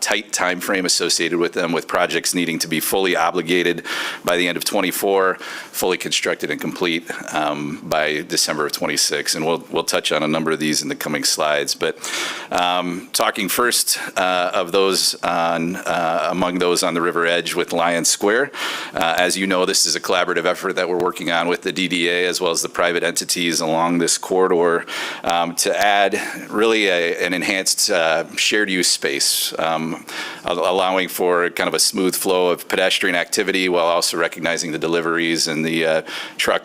tight time frame associated with them, with projects needing to be fully obligated by the end of 24, fully constructed and complete by December of 26. And we'll touch on a number of these in the coming slides. But talking first of those among those on the river edge with Lions Square. As you know, this is a collaborative effort that we're working on with the DDA as well as the private entities along this corridor to add really an enhanced shared use space, allowing for kind of a smooth flow of pedestrian activity while also recognizing the deliveries and the truck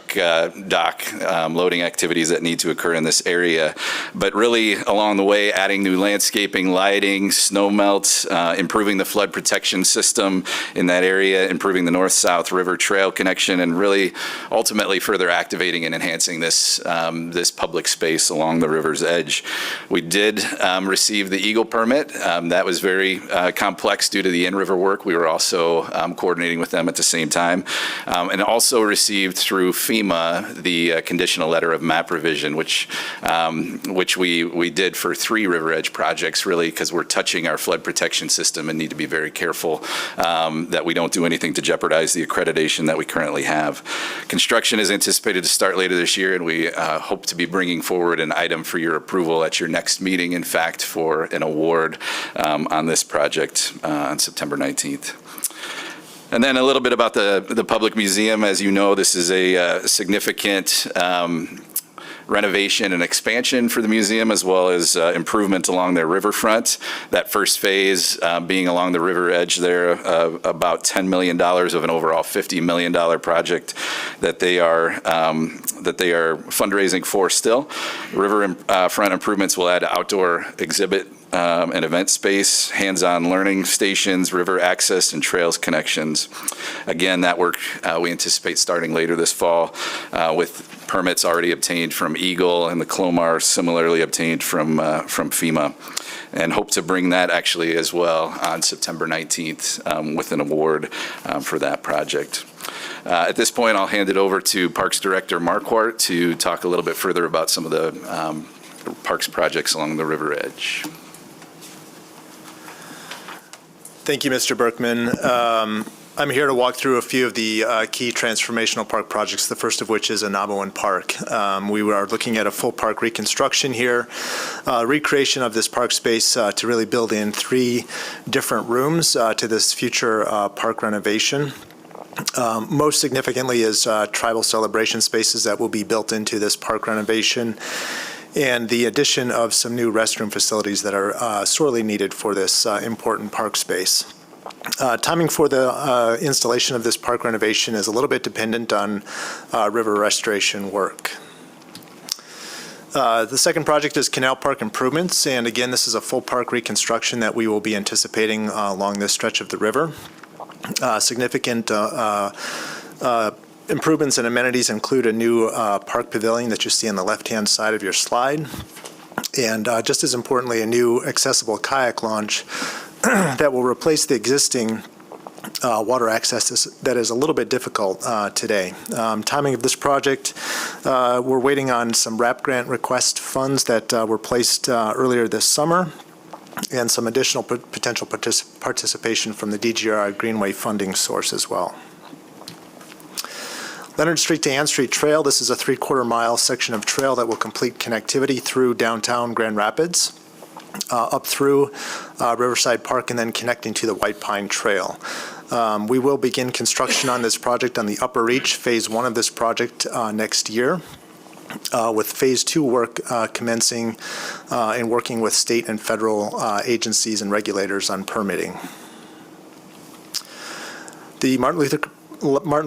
dock loading activities that need to occur in this area. But really along the way, adding new landscaping, lighting, snow melt, improving the flood protection system in that area, improving the north-south river trail connection, and really ultimately further activating and enhancing this this public space along the river's edge. We did receive the Eagle permit. That was very complex due to the in-river work. We were also coordinating with them at the same time, and also received through FEMA the conditional letter of map revision, which we did for 3 river edge projects, really because we're touching our flood protection system and need to be very careful that we don't do anything to jeopardize the accreditation that we currently have. Construction is anticipated to start later this year, and we hope to be bringing forward an item for your approval at your next meeting, in fact, for an award on this project on September 19th. And then a little bit about the public museum. As you know, this is a significant renovation and expansion for the museum, as well as improvement along their riverfront. That first phase being along the river edge there, about $10 million of an overall $50 million project that they are fundraising for still. Riverfront improvements will add outdoor exhibit and event space, hands-on learning stations, river access, and trails connections. Again, that work we anticipate starting later this fall with permits already obtained from Eagle and the Clomar similarly obtained from FEMA, and hope to bring that actually as well on September 19th with an award for that project. At this point, I'll hand it over to Parks Director Marquardt to talk a little bit further about some of the parks projects along the river edge. Thank you, Mr. Berkman. I'm here to walk through a few of the key transformational park projects, the first of which is Anabawan Park. We are looking at a full park reconstruction here, recreation of this park space to really build in 3 different rooms to this future park renovation. Most significantly is tribal celebration spaces that will be built into this park renovation, and the addition of some new restroom facilities that are sorely needed for this important park space. Timing for the installation of this park renovation is a little bit dependent on river restoration work. The second project is Canal Park improvements, and again, this is a full park reconstruction that we will be anticipating along this stretch of the river. Significant improvements and amenities include a new park pavilion that you see on the left-hand side of your slide, and just as importantly, a new accessible kayak launch that will replace the existing water access that is a little bit difficult today. Timing of this project, we're waiting on some RAP grant request funds that were placed earlier this summer, and some additional potential participation from the DGRI Greenway funding source as well. Leonard Street to Ann Street Trail. This is a 3/4 mile section of trail that will complete connectivity through downtown Grand Rapids, up through Riverside Park, and then connecting to the White Pine Trail. We will begin construction on this project on the Upper Reach, phase 1 of this project next year, with phase 2 work commencing and working with state and federal agencies and regulators on permitting. The Martin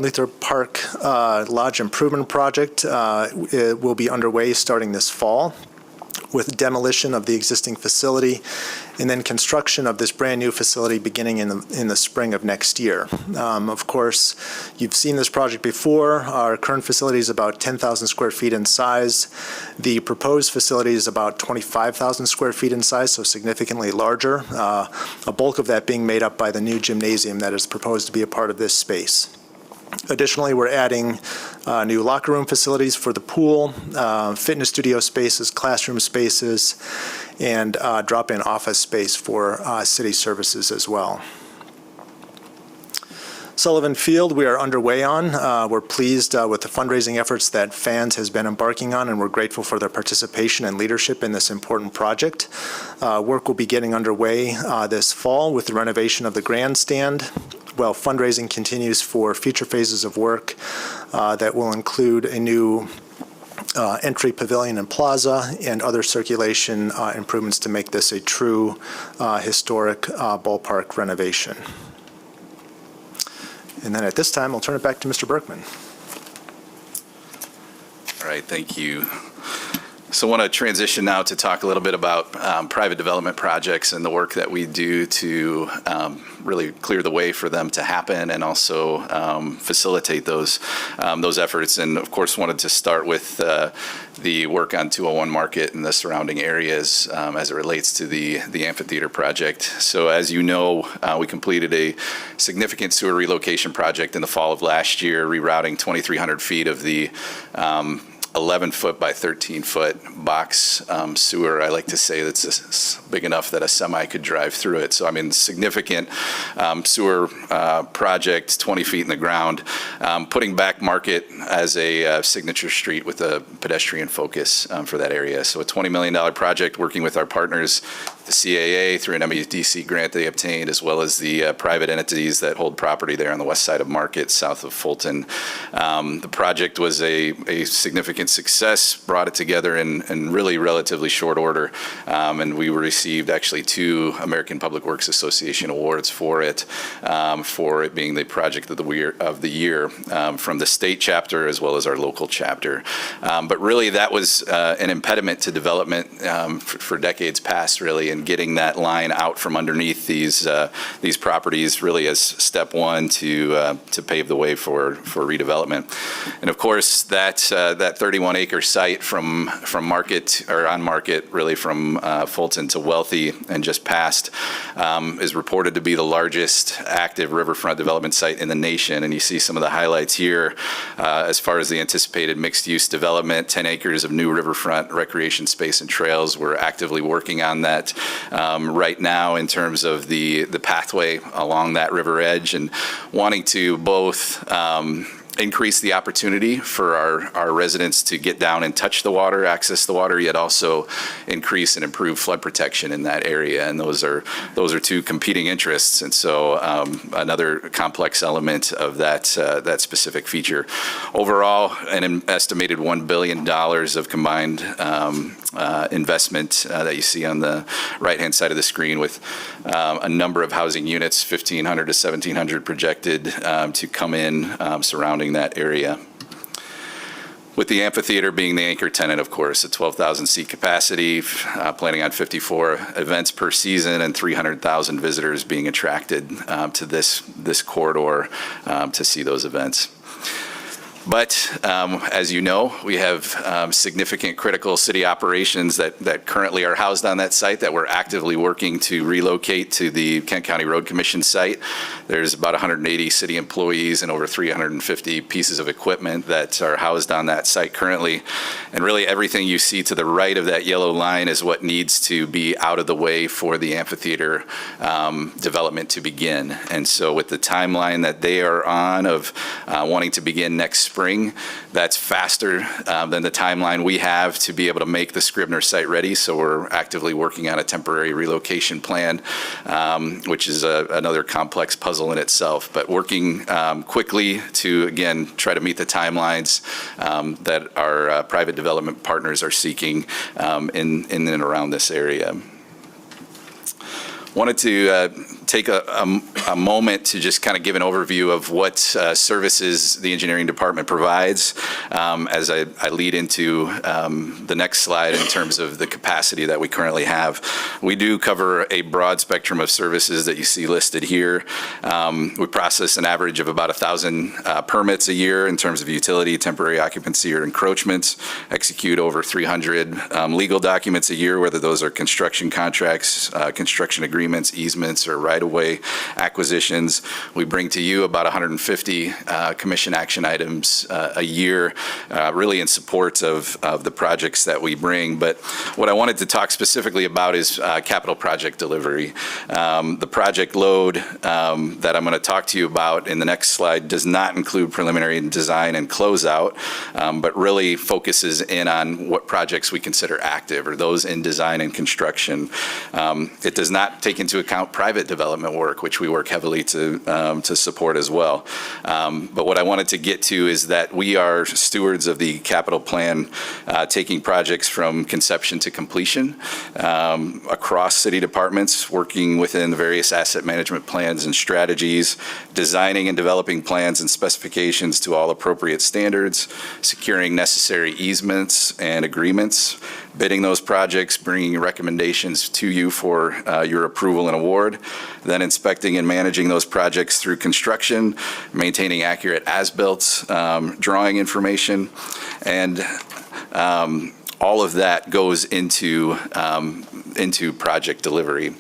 Luther Park Lodge Improvement Project will be underway starting this fall, with demolition of the existing facility and then construction of this brand new facility beginning in the spring of next year. Of course, you've seen this project before. Our current facility is about 10,000 square feet in size. The proposed facility is about 25,000 square feet in size, so significantly larger, a bulk of that being made up by the new gymnasium that is proposed to be a part of this space. Additionally, we're adding new locker room facilities for the pool, fitness studio spaces, classroom spaces, and drop-in office space for city services as well. Sullivan Field, we are underway on. We're pleased with the fundraising efforts that Fans has been embarking on, and we're grateful for their participation and leadership in this important project. Work will be getting underway this fall with the renovation of the grandstand, while fundraising continues for future phases of work that will include a new entry pavilion and plaza and other circulation improvements to make this a true historic ballpark renovation. And then at this time, I'll turn it back to Mr. Berkman. All right, thank you. So I want to transition now to talk a little bit about private development projects and the work that we do to really clear the way for them to happen and also facilitate those efforts. And of course, wanted to start with the work on 201 Market and the surrounding areas as it relates to the amphitheater project. So as you know, we completed a significant sewer relocation project in the fall of last year, rerouting 2,300 feet of the 11-foot by 13-foot box sewer. I like to say that's big enough that a semi could drive through it. So I mean, significant sewer project, 20 feet in the ground, putting back Market as a signature street with a pedestrian focus for that area. So a $20 million project working with our partners, the CAA, through an MEDC grant they obtained, as well as the private entities that hold property there on the west side of Market, south of Fulton. The project was a significant success, brought it together in really relatively short order, and we received actually 2 American Public Works Association awards for it being the project of the year from the state chapter as well as our local chapter. But really that was an impediment to development for decades past, really, and getting that line out from underneath these properties really as step one to pave the way for redevelopment. And of course, that 31-acre site from Market, or on Market, really from Fulton to Wealthy and just past, is reported to be the largest active riverfront development site in the nation. And you see some of the highlights here as far as the anticipated mixed-use development, 10 acres of new riverfront recreation space and trails. We're actively working on that right now in terms of the pathway along that river edge, and wanting to both increase the opportunity for our residents to get down and touch the water, access the water, yet also increase and improve flood protection in that area. And those are 2 competing interests. And so another complex element of that specific feature. Overall, an estimated $1 billion of combined investment that you see on the right-hand side of the screen, with a number of housing units, 1,500 to 1,700 projected to come in surrounding that area. With the amphitheater being the anchor tenant, of course, a 12,000 seat capacity, planning on 54 events per season and 300,000 visitors being attracted to this corridor to see those events. But as you know, we have significant critical city operations that currently are housed on that site that we're actively working to relocate to the Kent County Road Commission site. There's about 180 city employees and over 350 pieces of equipment that are housed on that site currently. And really everything you see to the right of that yellow line is what needs to be out of the way for the amphitheater development to begin. And so with the timeline that they are on of wanting to begin next spring, that's faster than the timeline we have to be able to make the Scribner site ready. So we're actively working on a temporary relocation plan, which is another complex puzzle in itself, but working quickly to, again, try to meet the timelines that our private development partners are seeking in and around this area. Wanted to take a moment to just kind of give an overview of what services the engineering department provides as I lead into the next slide in terms of the capacity that we currently have. We do cover a broad spectrum of services that you see listed here. We process an average of about 1,000 permits a year in terms of utility, temporary occupancy, or encroachments, execute over 300 legal documents a year, whether those are construction contracts, construction agreements, agreements, easements, or right-of-way acquisitions. We bring to you about 150 commission action items a year, really in support of the projects that we bring. But what I wanted to talk specifically about is capital project delivery. The project load that I'm going to talk to you about in the next slide does not include preliminary design and closeout, but really focuses in on what projects we consider active or those in design and construction. It does not take into account private development work, which we work heavily to support as well. But what I wanted to get to is that we are stewards of the capital plan, taking projects from conception to completion across city departments, working within the various asset management plans and strategies, designing and developing plans and specifications to all appropriate standards, securing necessary easements and agreements, bidding those projects, bringing recommendations to you for your approval and award, then inspecting and managing those projects through construction, maintaining accurate as-built drawing information, and all of that goes into project delivery.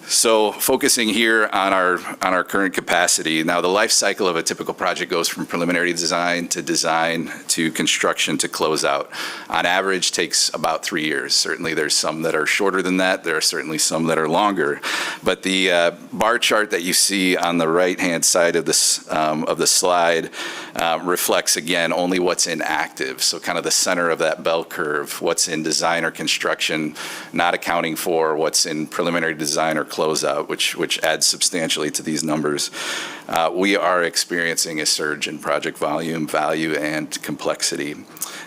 So focusing here on our current capacity, now the life cycle of a typical project goes from preliminary design to construction to closeout. On average, takes about 3 years. Certainly there's some that are shorter than that. There are certainly some that are longer. But the bar chart that you see on the right-hand side of the slide reflects, again, only what's in active. So kind of the center of that bell curve, what's in design or construction, not accounting for what's in preliminary design or closeout, which adds substantially to these numbers. We are experiencing a surge in project volume, value, and complexity.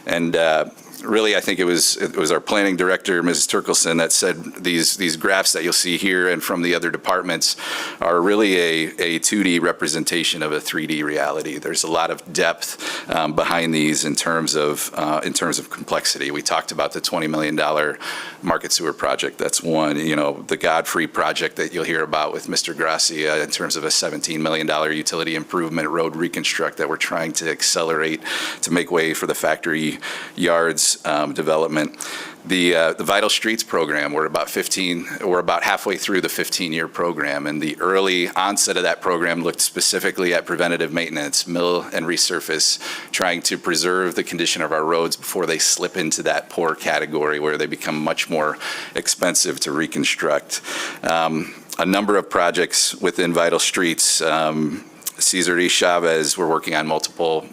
And really, I think it was our planning director, Mrs. Turkelson, that said these graphs that you'll see here and from the other departments are really a 2D representation of a 3D reality. There's a lot of depth behind these in terms of complexity. We talked about the $20 million market sewer project. That's one. You know, the Godfrey project that you'll hear about with Mr. Gracia in terms of a $17 million utility improvement road reconstruct that we're trying to accelerate to make way for the factory yards development. The Vital Streets program, we're about halfway through the 15-year program, and the early onset of that program looked specifically at preventative maintenance, mill and resurface, trying to preserve the condition of our roads before they slip into that poor category where they become much more expensive to reconstruct. A number of projects within Vital Streets, Cesar E. Chavez, we're working on multiple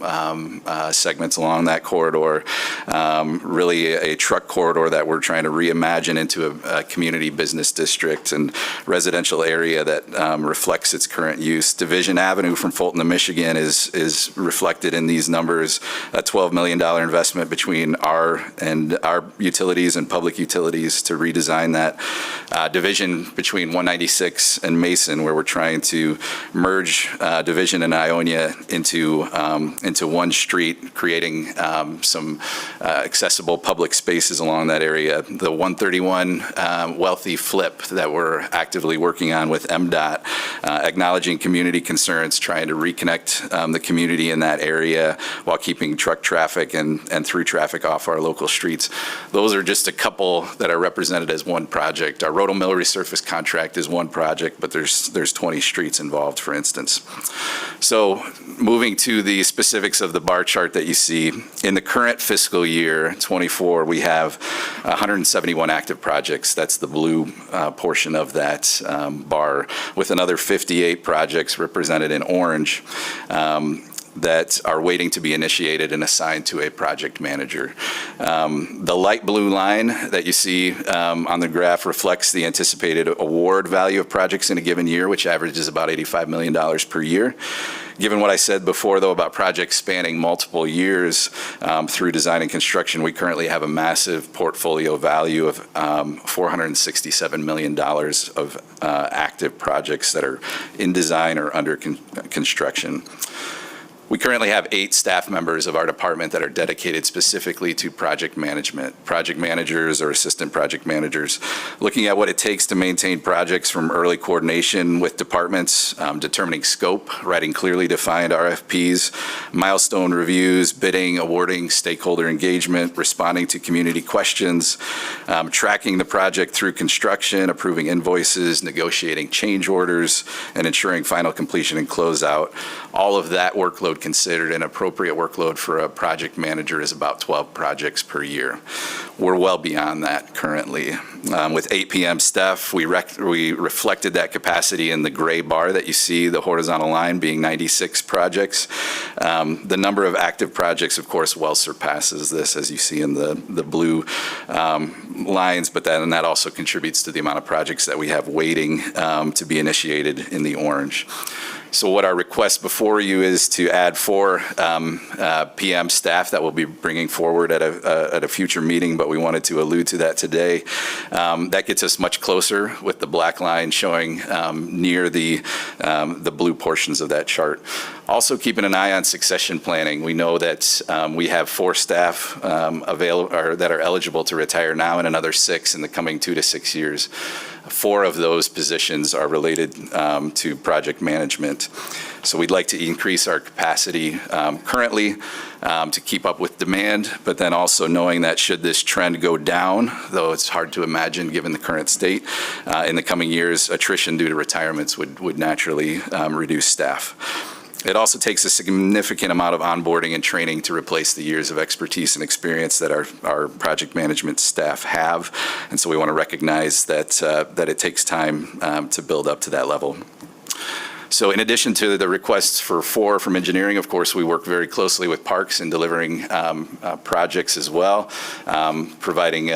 segments along that corridor. Really a truck corridor that we're trying to reimagine into a community business district and residential area that reflects its current use. Division Avenue from Fulton to Michigan is reflected in these numbers, a $12 million investment between our utilities and public utilities to redesign that. Division between 196 and Mason, where we're trying to merge Division and Ionia into one street, creating some accessible public spaces along that area. The 131 Wealthy Flip that we're actively working on with MDOT, acknowledging community concerns, trying to reconnect the community in that area while keeping truck traffic and through traffic off our local streets. Those are just a couple that are represented as one project. Our Roto Mill resurface contract is one project, but there's 20 streets involved, for instance. So moving to the specifics of the bar chart that you see, in the current fiscal year, 24, we have 171 active projects. That's the blue portion of that bar, with another 58 projects represented in orange that are waiting to be initiated and assigned to a project manager. The light blue line that you see on the graph reflects the anticipated award value of projects in a given year, which averages about $85 million per year. Given what I said before, though, about projects spanning multiple years through design and construction, we currently have a massive portfolio value of $467 million of active projects that are in design or under construction. We currently have 8 staff members of our department that are dedicated specifically to project management, project managers or assistant project managers, looking at what it takes to maintain projects from early coordination with departments, determining scope, writing clearly defined RFPs, milestone reviews, bidding, awarding, stakeholder engagement, responding to community questions, tracking the project through construction, approving invoices, negotiating change orders, and ensuring final completion and closeout. All of that workload considered an appropriate workload for a project manager is about 12 projects per year. We're well beyond that currently. With 8 PM staff, we reflected that capacity in the gray bar that you see, the horizontal line being 96 projects. The number of active projects, of course, well surpasses this, as you see in the blue lines, but then that also contributes to the amount of projects that we have waiting to be initiated in the orange. So what our request before you is to add 4 PM staff that we'll be bringing forward at a future meeting, but we wanted to allude to that today. That gets us much closer with the black line showing near the blue portions of that chart. Also keeping an eye on succession planning. We know that we have 4 staff available or that are eligible to retire now and another 6 in the coming 2 to 6 years. 4 of those positions are related to project management. So we'd like to increase our capacity currently to keep up with demand, but then also knowing that should this trend go down, though it's hard to imagine given the current state, in the coming years, attrition due to retirements would naturally reduce staff. It also takes a significant amount of onboarding and training to replace the years of expertise and experience that our project management staff have. And so we want to recognize that it takes time to build up to that level. So in addition to the requests for 4 from engineering, of course, we work very closely with Parks in delivering projects as well, providing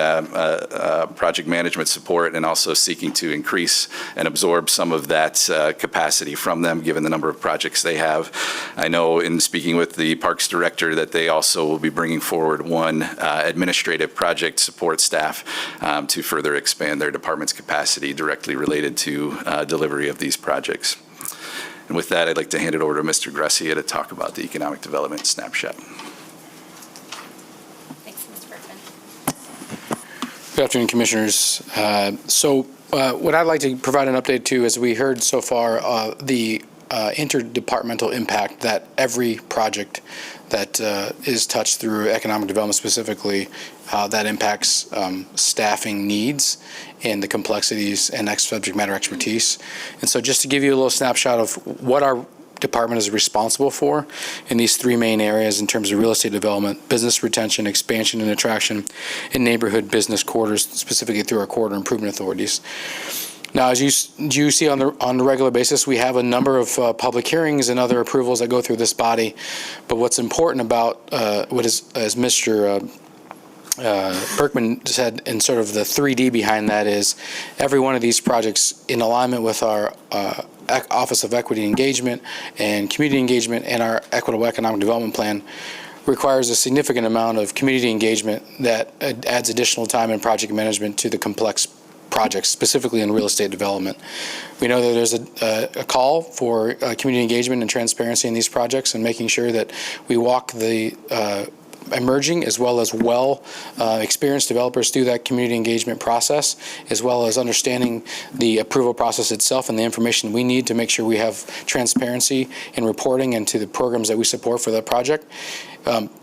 project management support and also seeking to increase and absorb some of that capacity from them, given the number of projects they have. I know in speaking with the Parks director that they also will be bringing forward 1 administrative project support staff to further expand their department's capacity directly related to delivery of these projects. And with that, I'd like to hand it over to Mr. Grecia to talk about the economic development snapshot. Thanks, Mr. Berkman. Good afternoon, Commissioners. What I'd like to provide an update to, as we heard so far, the interdepartmental impact that every project that is touched through economic development specifically, that impacts staffing needs and the complexities and subject matter expertise. And so just to give you a little snapshot of what our department is responsible for in these 3 main areas in terms of real estate development, business retention, expansion and attraction, and neighborhood business corridors, specifically through our corridor improvement authorities. Now, as you see on the regular basis, we have a number of public hearings and other approvals that go through this body. But what's important about as Mr. Berkman said, in sort of the 3D behind that is every one of these projects in alignment with our Office of Equity Engagement and Community Engagement and our Equitable Economic Development Plan requires a significant amount of community engagement that adds additional time and project management to the complex projects, specifically in real estate development. We know that there's a call for community engagement and transparency in these projects and making sure that we walk the emerging as well as experienced developers through that community engagement process, as well as understanding the approval process itself and the information we need to make sure we have transparency in reporting and to the programs that we support for that project,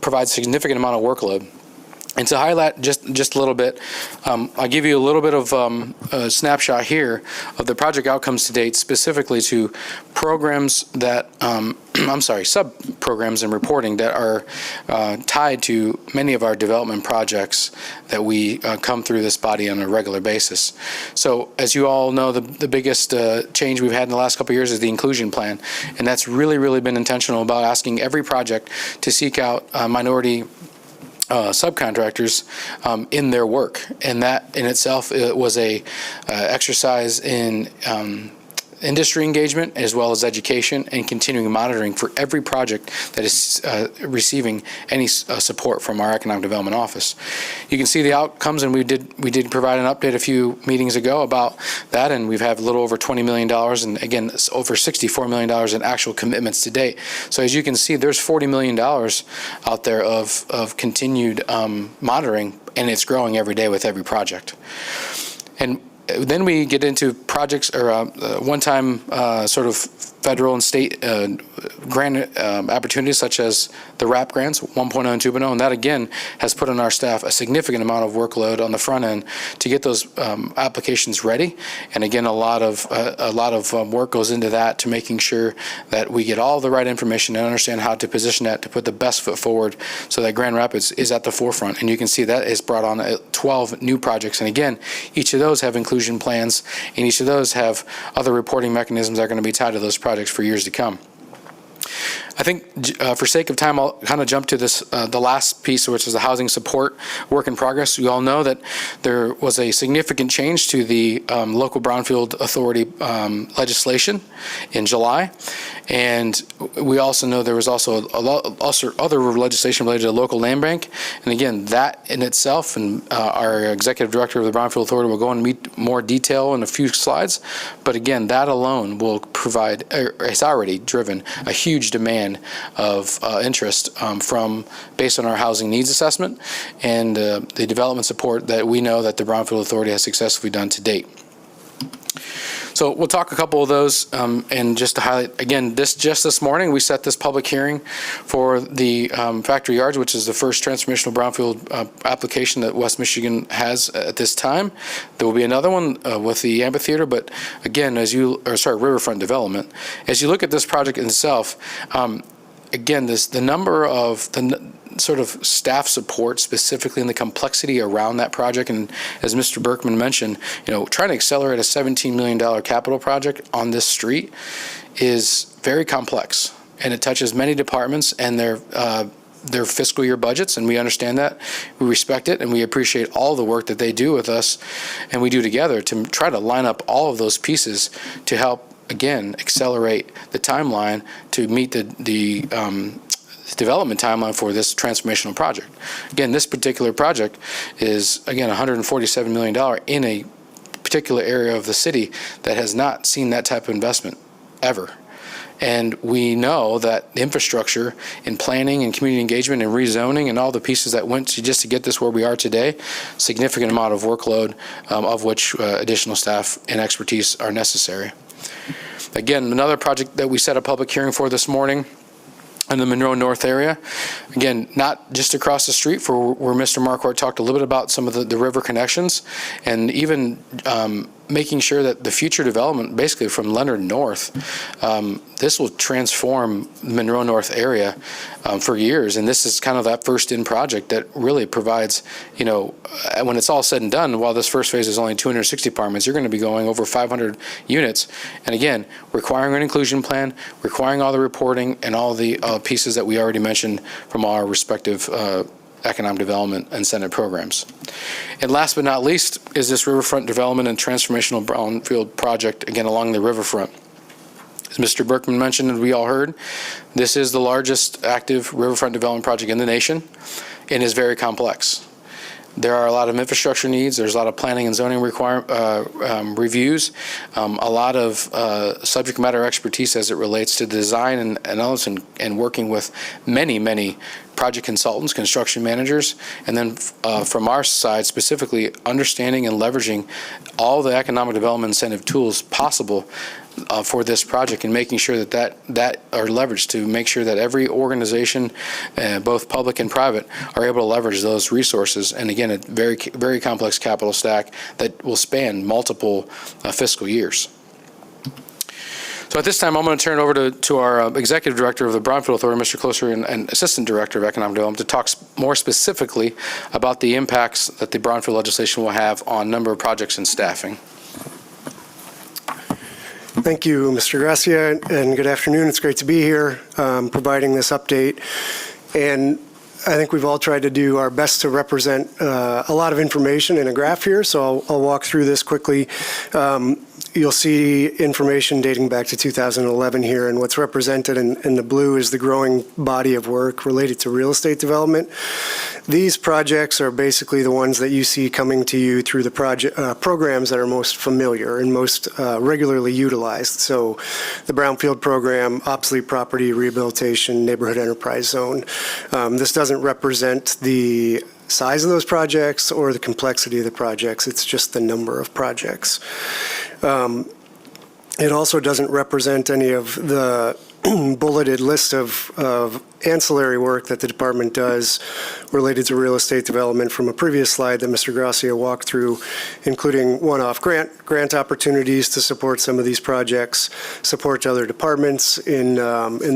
provides a significant amount of workload. And to highlight just a little bit, I'll give you a little bit of a snapshot here of the project outcomes to date, specifically to programs that, sub-programs and reporting that are tied to many of our development projects that we come through this body on a regular basis. So as you all know, the biggest change we've had in the last couple of years is the inclusion plan. And that's really been intentional about asking every project to seek out minority subcontractors in their work, and that in itself was a exercise in industry engagement as well as education and continuing monitoring for every project that is receiving any support from our Economic Development Office. You can see the outcomes, and we did provide an update a few meetings ago about that, and we've had a little over $20 million, and again, it's over $64 million in actual commitments to date. So as you can see, there's $40 million out there of continued monitoring, and it's growing every day with every project. And then we get into projects or one-time sort of federal and state grant opportunities such as the RAP grants 1.0 and 2.0, and that again has put on our staff a significant amount of workload on the front end to get those applications ready. And again, a lot of work goes into that to making sure that we get all the right information and understand how to position that to put the best foot forward so that Grand Rapids is at the forefront. And you can see that has brought on 12 new projects. And again, each of those have inclusion plans, and each of those have other reporting mechanisms that are going to be tied to those projects for years to come. I think for sake of time, I'll kind of jump to this, the last piece, which is the housing support work in progress. You all know that there was a significant change to the local Brownfield Authority legislation in July. And we also know there was also other legislation related to the local land bank. And again, that in itself, and our executive director of the Brownfield Authority will go into more detail in a few slides. But again, that alone will provide, it's already driven a huge demand of interest based on our housing needs assessment and the development support that we know that the Brownfield Authority has successfully done to date. So we'll talk a couple of those, and just to highlight, again, just this morning, we set this public hearing for the Factory Yards, which is the first transformational brownfield application that West Michigan has at this time. There will be another one with the amphitheater, but again, riverfront development. As you look at this project itself, again, the number of sort of staff support specifically in the complexity around that project, and as Mr. Berkman mentioned, trying to accelerate a $17 million capital project on this street is very complex, and it touches many departments and their fiscal year budgets, and we understand that. We respect it, and we appreciate all the work that they do with us and we do together to try to line up all of those pieces to help, again, accelerate the timeline to meet the development timeline for this transformational project. Again, this particular project is, again, $147 million in a particular area of the city that has not seen that type of investment ever. And we know that infrastructure in planning and community engagement and rezoning and all the pieces that went just to get this where we are today, significant amount of workload, of which additional staff and expertise are necessary. Again, another project that we set a public hearing for this morning in the Monroe North area. Again, not just across the street for where Mr. Marquardt talked a little bit about some of the river connections, and even making sure that the future development, basically from Leonard North, this will transform the Monroe North area for years. And this is kind of that first in project that really provides, when it's all said and done, while this first phase is only 260 apartments, you're going to be going over 500 units. And again, requiring an inclusion plan, requiring all the reporting and all the pieces that we already mentioned from our respective economic development and Senate programs. And last but not least is this riverfront development and transformational brownfield project, again, along the riverfront. As Mr. Berkman mentioned and we all heard, this is the largest active riverfront development project in the nation and is very complex. There are a lot of infrastructure needs. There's a lot of planning and zoning reviews, a lot of subject matter expertise as it relates to design and analysis and working with many project consultants, construction managers, and then from our side specifically, understanding and leveraging all the economic development incentive tools possible for this project, and making sure that are leveraged to make sure that every organization, both public and private, are able to leverage those resources. And again, a very complex capital stack that will span multiple fiscal years. So at this time, I'm going to turn it over to our Executive Director of the Brownfield Authority, Mr. Closer, and Assistant Director of Economic Development, to talk more specifically about the impacts that the Brownfield legislation will have on number of projects and staffing. Thank you, Mr. Gracia, and good afternoon. It's great to be here providing this update. And I think we've all tried to do our best to represent a lot of information in a graph here, so I'll walk through this quickly. you'll see information dating back to 2011 here, and what's represented in the blue is the growing body of work related to real estate development. These projects are basically the ones that you see coming to you through the programs that are most familiar and most regularly utilized. So the Brownfield program, obsolete property rehabilitation, neighborhood enterprise zone. This doesn't represent the size of those projects or the complexity of the projects. It's just the number of projects. It also doesn't represent any of the bulleted list of ancillary work that the department does related to real estate development from a previous slide that Mr. Gracia walked through, including one-off grant opportunities to support some of these projects, support other departments in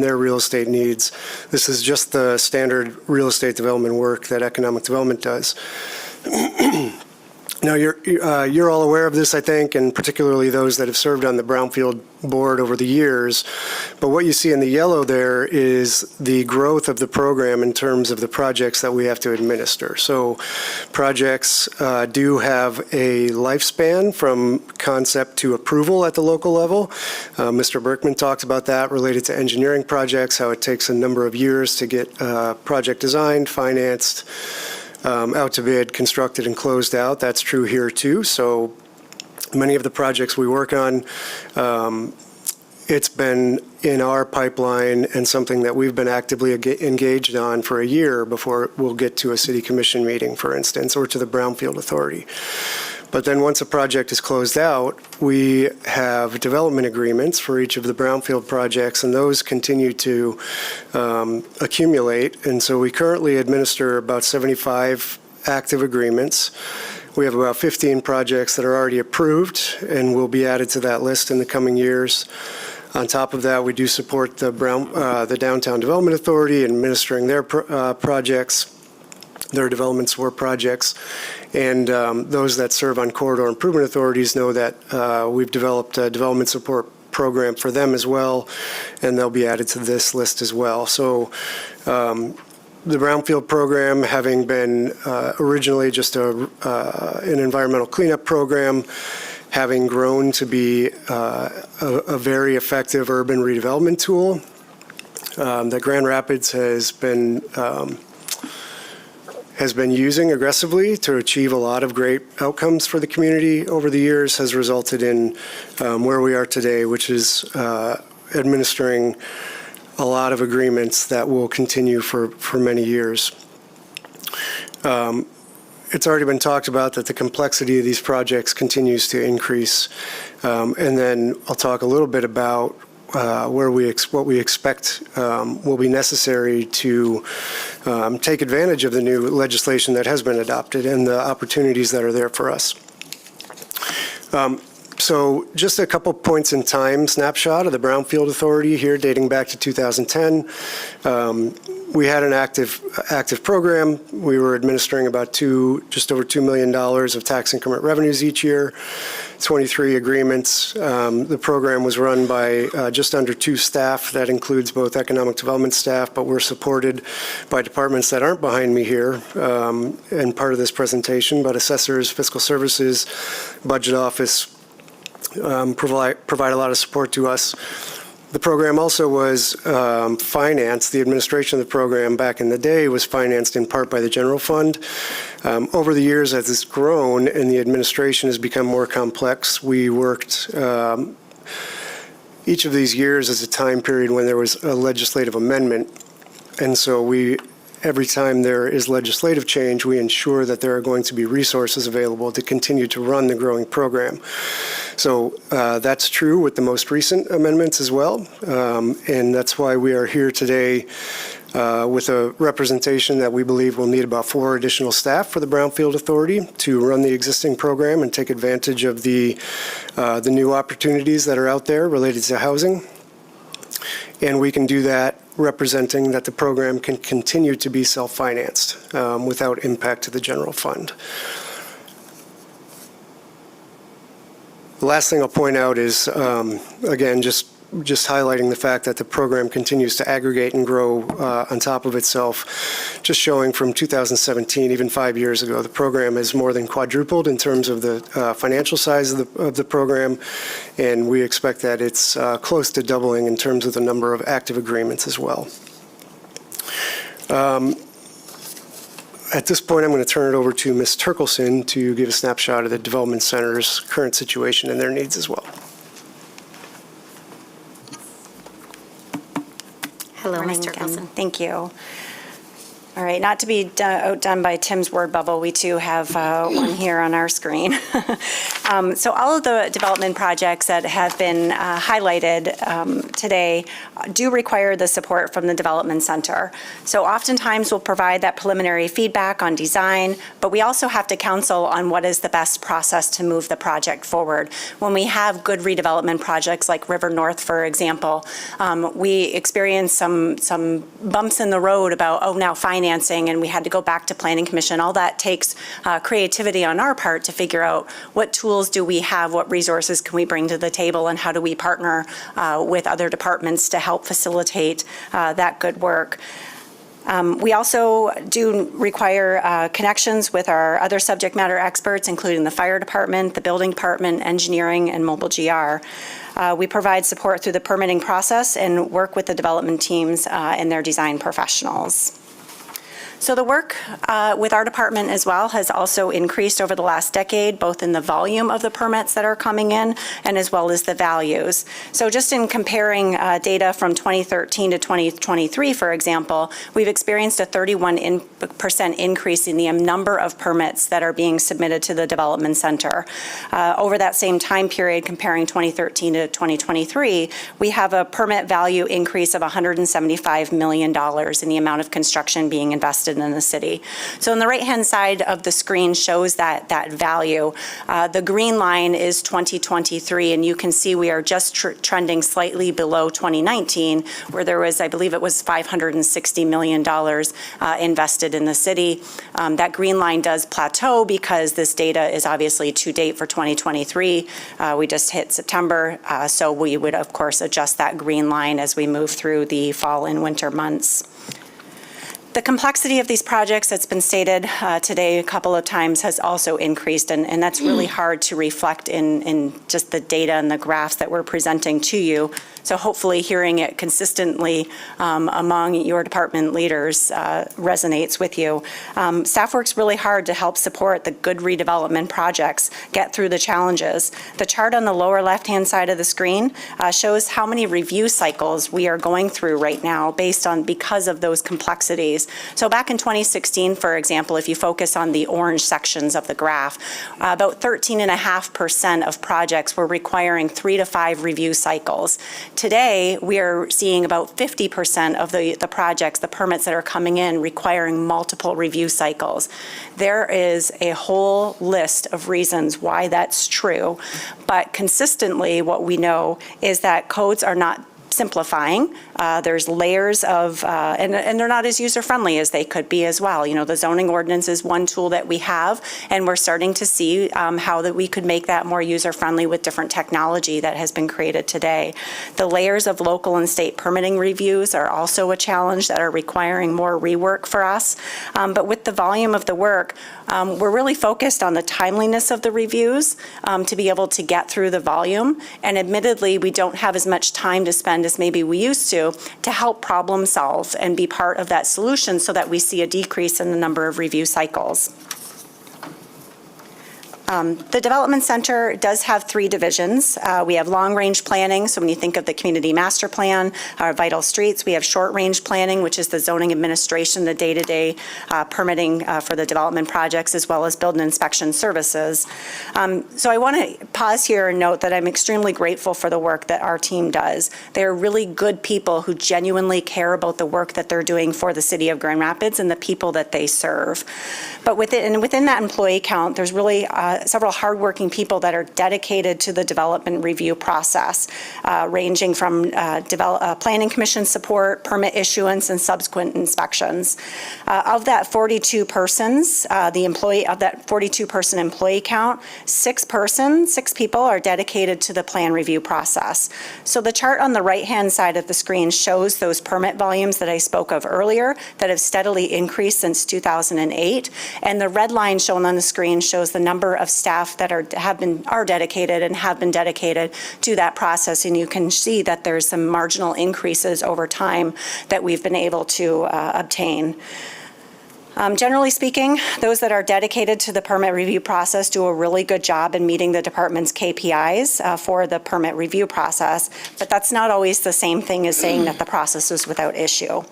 their real estate needs. This is just the standard real estate development work that economic development does. Now, you're all aware of this, I think, and particularly those that have served on the Brownfield board over the years. But what you see in the yellow there is the growth of the program in terms of the projects that we have to administer. So projects do have a lifespan from concept to approval at the local level. Mr. Berkman talked about that related to engineering projects, how it takes a number of years to get project designed, financed, out to bid, constructed, and closed out. That's true here too. So many of the projects we work on, it's been in our pipeline and something that we've been actively engaged on for a year before we'll get to a city commission meeting, for instance, or to the Brownfield Authority. But then once a project is closed out, we have development agreements for each of the brownfield projects, and those continue to accumulate. And so we currently administer about 75 active agreements. We have about 15 projects that are already approved and will be added to that list in the coming years. On top of that, we do support the Downtown Development Authority in administering their projects, their development SWOR projects, and those that serve on corridor improvement authorities know that we've developed a development support program for them as well, and they'll be added to this list as well. So the Brownfield program, having been originally just an environmental cleanup program, having grown to be a very effective urban redevelopment tool that Grand Rapids has been using aggressively to achieve a lot of great outcomes for the community over the years, has resulted in where we are today, which is administering a lot of agreements that will continue for many years. It's already been talked about that the complexity of these projects continues to increase. And then I'll talk a little bit about what we expect will be necessary to take advantage of the new legislation that has been adopted and the opportunities that are there for us. So just a couple points in time snapshot of the Brownfield Authority here dating back to 2010. We had an active program. We were administering about just over $2 million of tax increment revenues each year, 23 agreements. The program was run by just under 2 staff. That includes both economic development staff, but we're supported by departments that aren't behind me here and part of this presentation, but assessors, fiscal services, budget office provide a lot of support to us. The program also was financed, the administration of the program back in the day was financed in part by the general fund. Over the years, as it's grown and the administration has become more complex, we worked each of these years as a time period when there was a legislative amendment. And so every time there is legislative change, we ensure that there are going to be resources available to continue to run the growing program. So that's true with the most recent amendments as well. And that's why we are here today with a representation that we believe will need about 4 additional staff for the Brownfield Authority to run the existing program and take advantage of the new opportunities that are out there related to housing. And we can do that representing that the program can continue to be self-financed without impact to the general fund. The last thing I'll point out is, again, just just highlighting the fact that the program continues to aggregate and grow on top of itself, just showing from 2017, even 5 years ago, the program has more than quadrupled in terms of the financial size of the program, and we expect that it's close to doubling in terms of the number of active agreements as well. At this point, I'm going to turn it over to Ms. Turkelson to give a snapshot of the Development Center's current situation and their needs as well. Hello, Morning, Ms. again. Turkelson. Thank you. All right, not to be outdone by Tim's word bubble, we too have one here on our screen. So all of the development projects that have been highlighted today do require the support from the Development Center. So oftentimes we'll provide that preliminary feedback on design, but we also have to counsel on what is the best process to move the project forward. When we have good redevelopment projects like River North, for example, we experienced some bumps in the road about, now financing, and we had to go back to Planning Commission. All that takes creativity on our part to figure out what tools do we have, what resources can we bring to the table, and how do we partner with other departments to help facilitate that good work. We also do require connections with our other subject matter experts, including the fire department, the building department, engineering, and mobile GR. We provide support through the permitting process and work with the development teams and their design professionals. So the work with our department as well has also increased over the last decade, both in the volume of the permits that are coming in and as well as the values. So just in comparing data from 2013 to 2023, for example, we've experienced a 31% increase in the number of permits that are being submitted to the Development Center. Over that same time period, comparing 2013 to 2023, we have a permit value increase of $175 million in the amount of construction being invested in the city. So on the right-hand side of the screen shows that value. The green line is 2023, and you can see we are just trending slightly below 2019, where there was, I believe it was $560 million invested in the city. That green line does plateau because this data is obviously to date for 2023. We just hit September, so we would, of course, adjust that green line as we move through the fall and winter months. The complexity of these projects that's been stated today a couple of times has also increased, and that's really hard to reflect in just the data and the graphs that we're presenting to you. So hopefully hearing it consistently among your department leaders resonates with you. Staff works really hard to help support the good redevelopment projects get through the challenges. The chart on the lower left-hand side of the screen shows how many review cycles we are going through right now because of those complexities. So back in 2016, for example, if you focus on the orange sections of the graph, about 13.5% of projects were requiring 3 to 5 review cycles. Today, we are seeing about 50% of the projects, the permits that are coming in, requiring multiple review cycles. There is a whole list of reasons why that's true, but consistently what we know is that codes are not simplifying. There's layers of, and they're not as user-friendly as they could be as well. You know, the zoning ordinance is one tool that we have, and we're starting to see how that we could make that more user-friendly with different technology that has been created today. The layers of local and state permitting reviews are also a challenge that are requiring more rework for us. But with the volume of the work, we're really focused on the timeliness of the reviews to be able to get through the volume. And admittedly, we don't have as much time to spend as maybe we used to help problem solve and be part of that solution so that we see a decrease in the number of review cycles. The Development Center does have 3 divisions. We have long-range planning, so when you think of the community master plan, our vital streets, we have short-range planning, which is the zoning administration, the day-to-day permitting for the development projects, as well as build and inspection services. So I want to pause here and note that I'm extremely grateful for the work that our team does. They're really good people who genuinely care about the work that they're doing for the city of Grand Rapids and the people that they serve. But within that employee count, there's really several hardworking people that are dedicated to the development review process, ranging from planning commission support, permit issuance, and subsequent inspections. Of that 42 persons, of that 42-person employee count, 6 people are dedicated to the plan review process. So the chart on the right-hand side of the screen shows those permit volumes that I spoke of earlier that have steadily increased since 2008. And the red line shown on the screen shows the number of staff that are dedicated and have been dedicated to that process. And you can see that there's some marginal increases over time that we've been able to obtain. Generally speaking, those that are dedicated to the permit review process do a really good job in meeting the department's KPIs for the permit review process, but that's not always the same thing as saying that the process is without issue.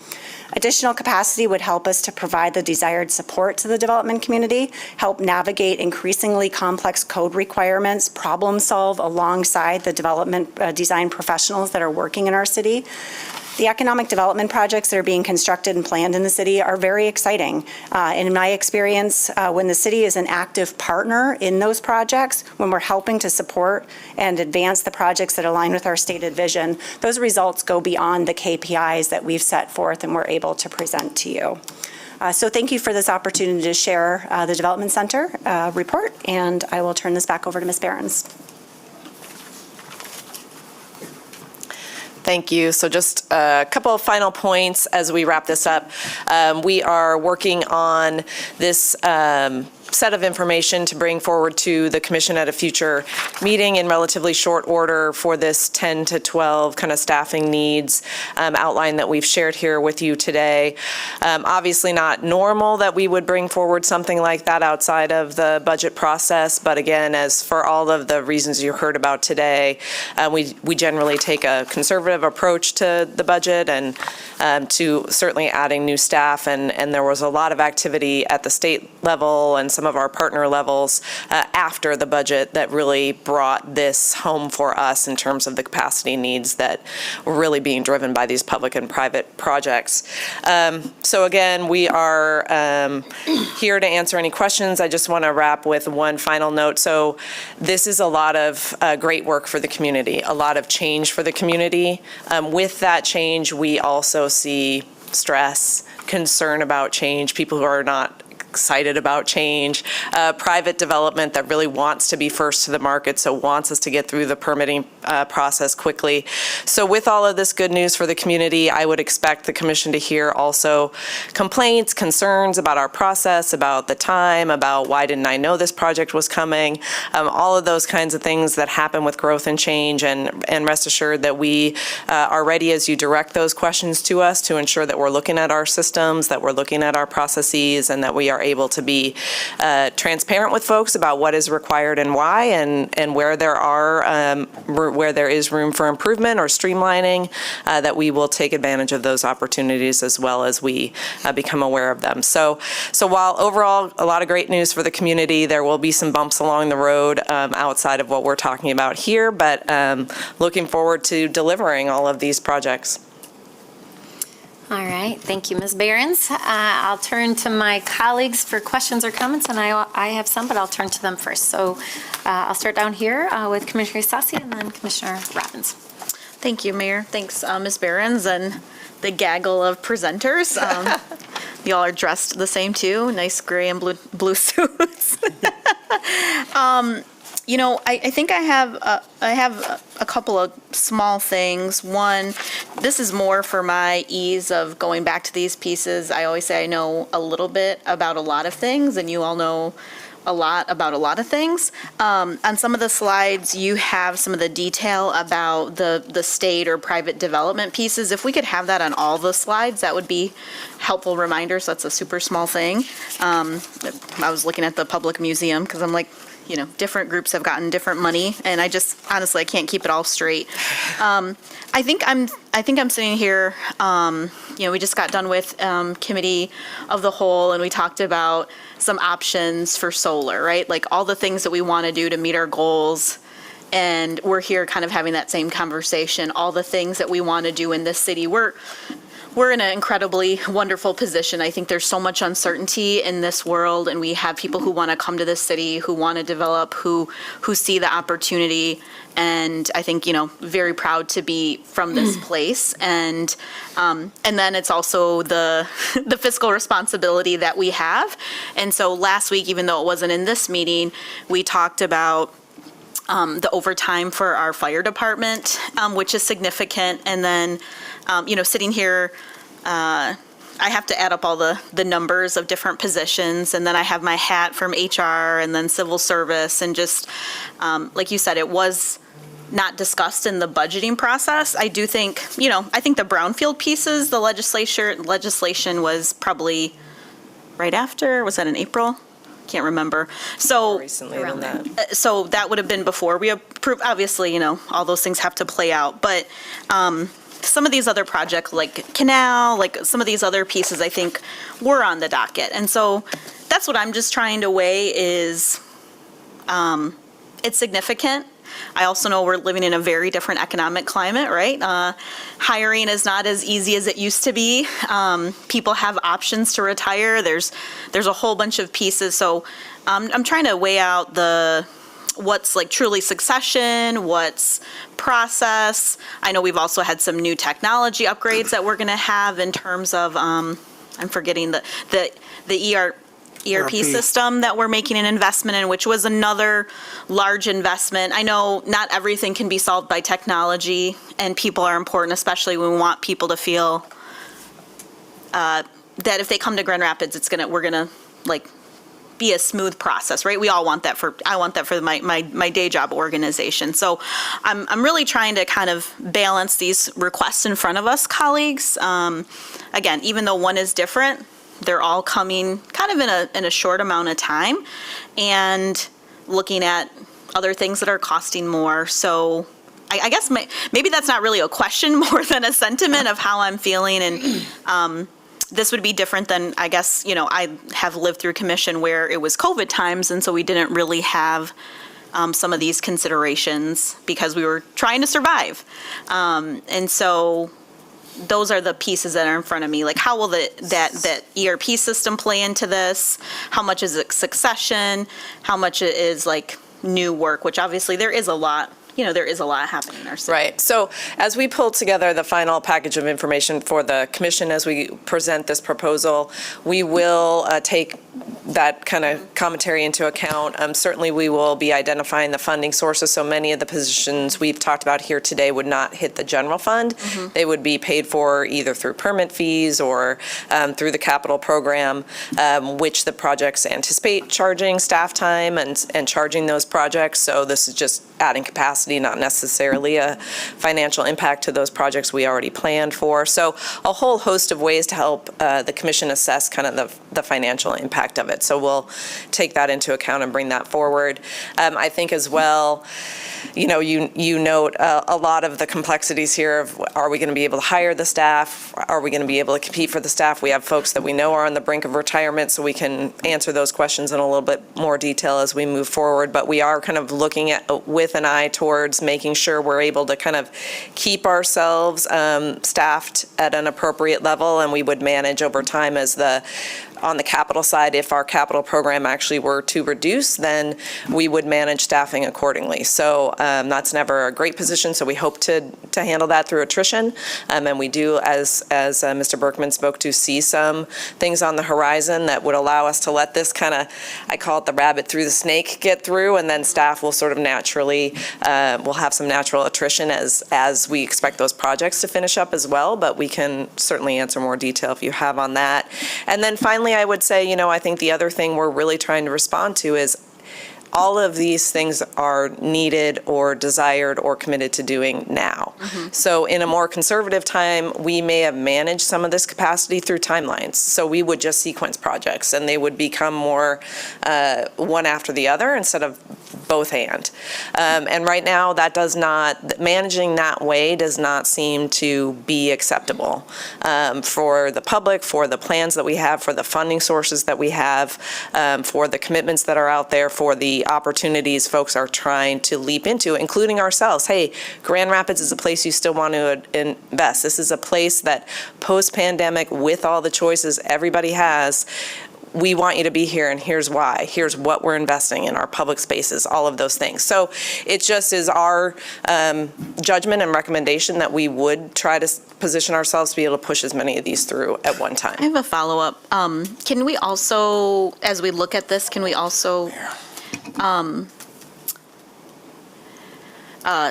Additional capacity would help us to provide the desired support to the development community, help navigate increasingly complex code requirements, problem solve alongside the development design professionals that are working in our city. The economic development projects that are being constructed and planned in the city are very exciting. In my experience, when the city is an active partner in those projects, when we're helping to support and advance the projects that align with our stated vision, those results go beyond the KPIs that we've set forth and we're able to present to you. So thank you for this opportunity to share the Development Center report, and I will turn this back over to Ms. Behrens. Thank you. So just a couple of final points as we wrap this up. We are working on this set of information to bring forward to the commission at a future meeting in relatively short order for this 10 to 12 kind of staffing needs outline that we've shared here with you today. Obviously not normal that we would bring forward something like that outside of the budget process, but again, as for all of the reasons you heard about today, we generally take a conservative approach to the budget and to certainly adding new staff, and there was a lot of activity at the state level and some of our partner levels after the budget that really brought this home for us in terms of the capacity needs that were really being driven by these public and private projects. So again, we are here to answer any questions. I just want to wrap with one final note. So this is a lot of great work for the community, a lot of change for the community. With that change, we also see stress, concern about change, people who are not excited about change, private development that really wants to be first to the market, so wants us to get through the permitting process quickly. So with all of this good news for the community, I would expect the commission to hear also complaints, concerns about our process, about the time, about why didn't I know this project was coming, all of those kinds of things that happen with growth and change, and rest assured that we are ready as you direct those questions to us to ensure that we're looking at our systems, that we're looking at our processes, and that we are able to be transparent with folks about what is required and why, and where there is room for improvement or streamlining, that we will take advantage of those opportunities as well as we become aware of them. So while overall a lot of great news for the community, there will be some bumps along the road outside of what we're talking about here, but looking forward to delivering all of these projects. All right, thank you, Ms. Behrens. I'll turn to my colleagues for questions or comments, and I have some, but I'll turn to them first. So I'll start down here with Commissioner Sassi and then Commissioner Robbins. Thank you, Mayor. Thanks, Ms. Behrens and the gaggle of presenters. You all are dressed the same too, nice gray and blue suits. You know, I think I have a couple of small things. One, this is more for my ease of going back to these pieces. I always say I know a little bit about a lot of things, and you all know a lot about a lot of things. On some of the slides, you have some of the detail about the state or private development pieces. If we could have that on all the slides, that would be helpful reminders. That's a super small thing. I was looking at the public museum because I'm like, you know, different groups have gotten different money, and I just honestly I can't keep it all straight. I think I'm sitting here. You know, we just got done with committee of the whole, and we talked about some options for solar, right? Like all the things that we want to do to meet our goals. And we're here kind of having that same conversation, all the things that we want to do in this city. We're we're in an incredibly wonderful position. I think there's so much uncertainty in this world, and we have people who want to come to this city, who want to develop, who see the opportunity. And I think, very proud to be from this place. And then it's also the fiscal responsibility that we have. And so last week, even though it wasn't in this meeting, we talked about the overtime for our fire department, which is significant. And then, sitting here, I have to add up all the numbers of different positions, and then I have my hat from HR and then civil service, and just, like you said, it was not discussed in the budgeting process. I do think, I think the brownfield pieces, the legislation was probably right after, was that in April? Can't remember. So Recently than that. so that would have been before we approved. Obviously, all those things have to play out. But some of these other projects, like Canal, like some of these other pieces, I think were on the docket. And so that's what I'm just trying to weigh is it's significant. I also know we're living in a very different economic climate, right? Hiring is not as easy as it used to be. People have options to retire. There's a whole bunch of pieces. So I'm trying to weigh out what's like truly succession, what's process. I know we've also had some new technology upgrades that we're going to have in terms of, I'm forgetting the ERP system that we're making an investment in, which was another large investment. I know not everything can be solved by technology, and people are important, especially when we want people to feel that if they come to Grand Rapids, we're gonna like be a smooth process, right? We all want that I want that for my day job organization. So I'm really trying to kind of balance these requests in front of us, colleagues. Again, even though one is different, they're all coming kind of in a short amount of time, and looking at other things that are costing more. So I guess maybe that's not really a question, more than a sentiment of how I'm feeling. And this would be different than, I guess, I have lived through commission where it was COVID times, and so we didn't really have some of these considerations because we were trying to survive. And so those are the pieces that are in front of me. Like, how will that ERP system play into this? How much is it succession? How much it is like new work, which obviously there is a lot happening in our city. Right. So as we pull together the final package of information for the commission as we present this proposal, we will take that kind of commentary into account. Certainly, we will be identifying the funding sources. So many of the positions we've talked about here today would not hit the general fund. Mm-hmm. They would be paid for either through permit fees or through the capital program, which the projects anticipate charging staff time and charging those projects. So this is just adding capacity, not necessarily a financial impact to those projects we already planned for. So a whole host of ways to help the commission assess kind of the financial impact of it. So we'll take that into account and bring that forward. I think as well, you note a lot of the complexities here of, are we going to be able to hire the staff? Are we going to be able to compete for the staff? We have folks that we know are on the brink of retirement, so we can answer those questions in a little bit more detail as we move forward. But we are kind of looking at with an eye towards making sure we're able to kind of keep ourselves staffed at an appropriate level, and we would manage over time on the capital side. If our capital program actually were to reduce, then we would manage staffing accordingly. So that's never a great position, so we hope to handle that through attrition. And we do, as Mr. Berkman spoke to, see some things on the horizon that would allow us to let this kind of, I call it the rabbit through the snake, get through, and then staff will sort of naturally, will have some natural attrition as we expect those projects to finish up as well, but we can certainly answer more detail if you have on that. And then finally, I would say, I think the other thing we're really trying to respond to is all of these things are needed or desired or committed to doing now. Mm-hmm. So in a more conservative time, we may have managed some of this capacity through timelines. So we would just sequence projects, and they would become more one after the other instead of both hand. And right now, managing that way does not seem to be acceptable for the public, for the plans that we have, for the funding sources that we have, for the commitments that are out there, for the opportunities folks are trying to leap into, including ourselves. Hey, Grand Rapids is a place you still want to invest. This is a place that post-pandemic, with all the choices everybody has, we want you to be here, and here's why. Here's what we're investing in, our public spaces, all of those things. So it just is our judgment and recommendation that we would try to position ourselves to be able to push as many of these through at one time. I have a follow-up. Can we also, as we look at this, can we also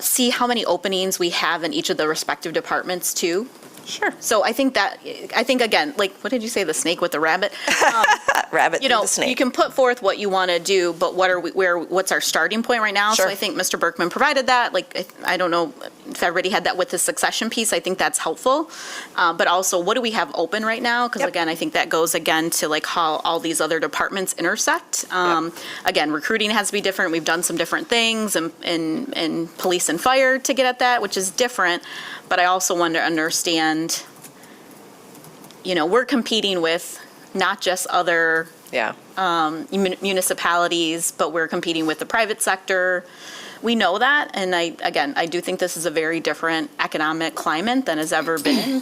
see how many openings we have in each of the respective departments too? Sure. So I think again, like, what did you say, the snake with the rabbit? Rabbit You through know, the snake. you can put forth what you want to do, but what's our starting point right now? Sure. So I think Mr. Berkman provided that. Like, I don't know if everybody had that with the succession piece. I think that's helpful. But also, what do we have open right now? Because Yep. again, I think that goes again to like how all these other departments intersect. Again, recruiting has to be different. We've done some different things in police and fire to get at that, which is different. But I also want to understand, we're competing with not just other Yeah. municipalities, but we're competing with the private sector. We know that, and I do think this is a very different economic climate than has ever been.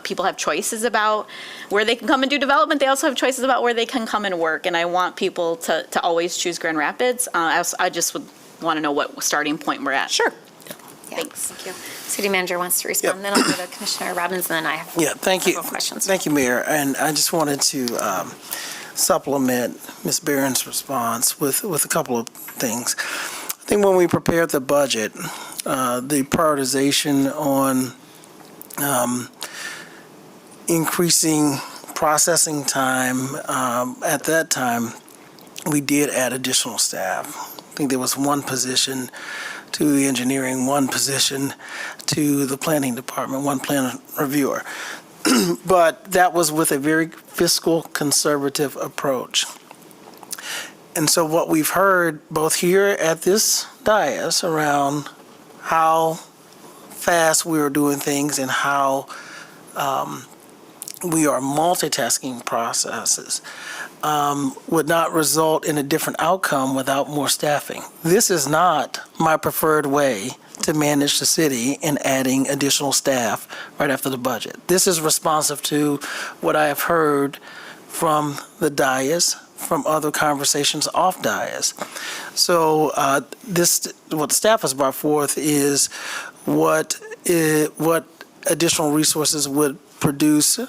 People have choices about where they can come and do development. They also have choices about where they can come and work, and I want people to always choose Grand Rapids. I just would want to know what starting point we're at. Sure. Yeah, Thanks. Thank you. City Manager wants to respond, then I'll go to Commissioner Robbins, and then I have Thank you. several questions. Thank you, Mayor. And I just wanted to supplement Ms. Barron's response with a couple of things. I think when we prepared the budget, the prioritization on increasing processing time, at that time, we did add additional staff. I think there was one position to the engineering, one position to the planning department, one plan reviewer. But that was with a very fiscal conservative approach. And so what we've heard both here at this dais around how fast we are doing things and how we are multitasking processes would not result in a different outcome without more staffing. This is not my preferred way to manage the city in adding additional staff right after the budget. This is responsive to what I have heard from the dais, from other conversations off dais. So what staff has brought forth is what additional resources would produce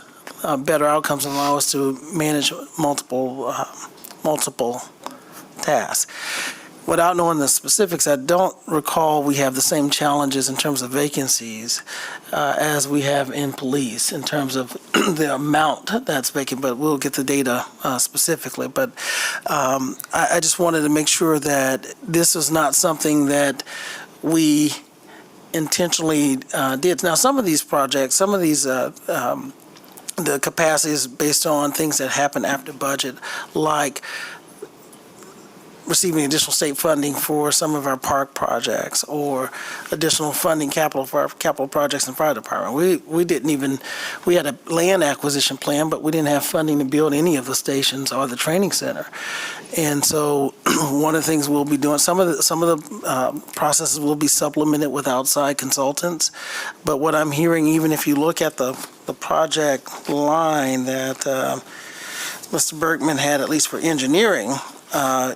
better outcomes and allow us to manage multiple tasks. Without knowing the specifics, I don't recall we have the same challenges in terms of vacancies as we have in police in terms of the amount that's vacant, but we'll get the data specifically. But I just wanted to make sure that this is not something that we intentionally did. Now, some of these projects, the capacity is based on things that happen after budget, like receiving additional state funding for some of our park projects or additional funding capital for our capital projects in fire department. We had a land acquisition plan, but we didn't have funding to build any of the stations or the training center. And so one of the things we'll be doing, some of the processes will be supplemented with outside consultants. But what I'm hearing, even if you look at the project line that Mr. Berkman had, at least for engineering,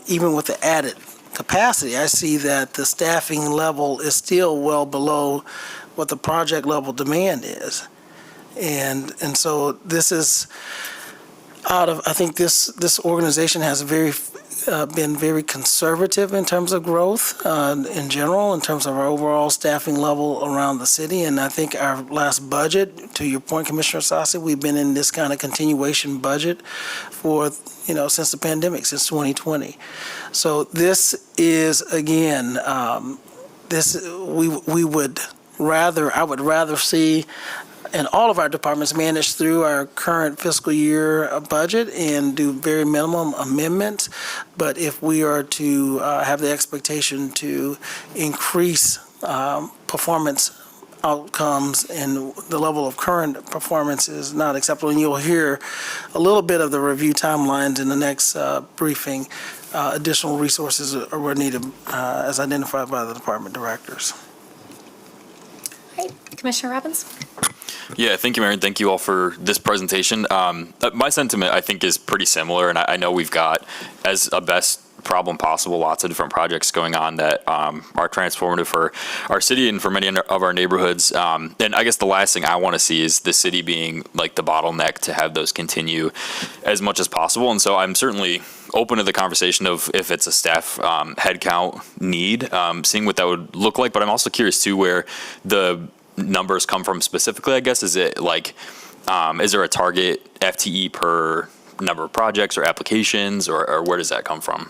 even with the added capacity, I see that the staffing level is still well below what the project level demand is. And so this is I think this organization has been very conservative in terms of growth in general, in terms of our overall staffing level around the city. And I think our last budget, to your point, Commissioner Sassi, we've been in this kind of continuation budget for, since the pandemic, since 2020. So this is, again, I would rather see and all of our departments manage through our current fiscal year budget and do very minimum amendments. But if we are to have the expectation to increase performance outcomes and the level of current performance is not acceptable, and you'll hear a little bit of the review timelines in the next briefing, additional resources were needed as identified by the department directors. Right, Commissioner Robbins? Yeah, thank you, Mayor, and thank you all for this presentation. My sentiment, I think, is pretty similar, and I know we've got, as a best problem possible, lots of different projects going on that are transformative for our city and for many of our neighborhoods. And I guess the last thing I want to see is the city being like the bottleneck to have those continue as much as possible. And so I'm certainly open to the conversation of if it's a staff headcount need, seeing what that would look like. But I'm also curious too where the numbers come from specifically. I guess, is it like, is there a target FTE per number of projects or applications, or where does that come from?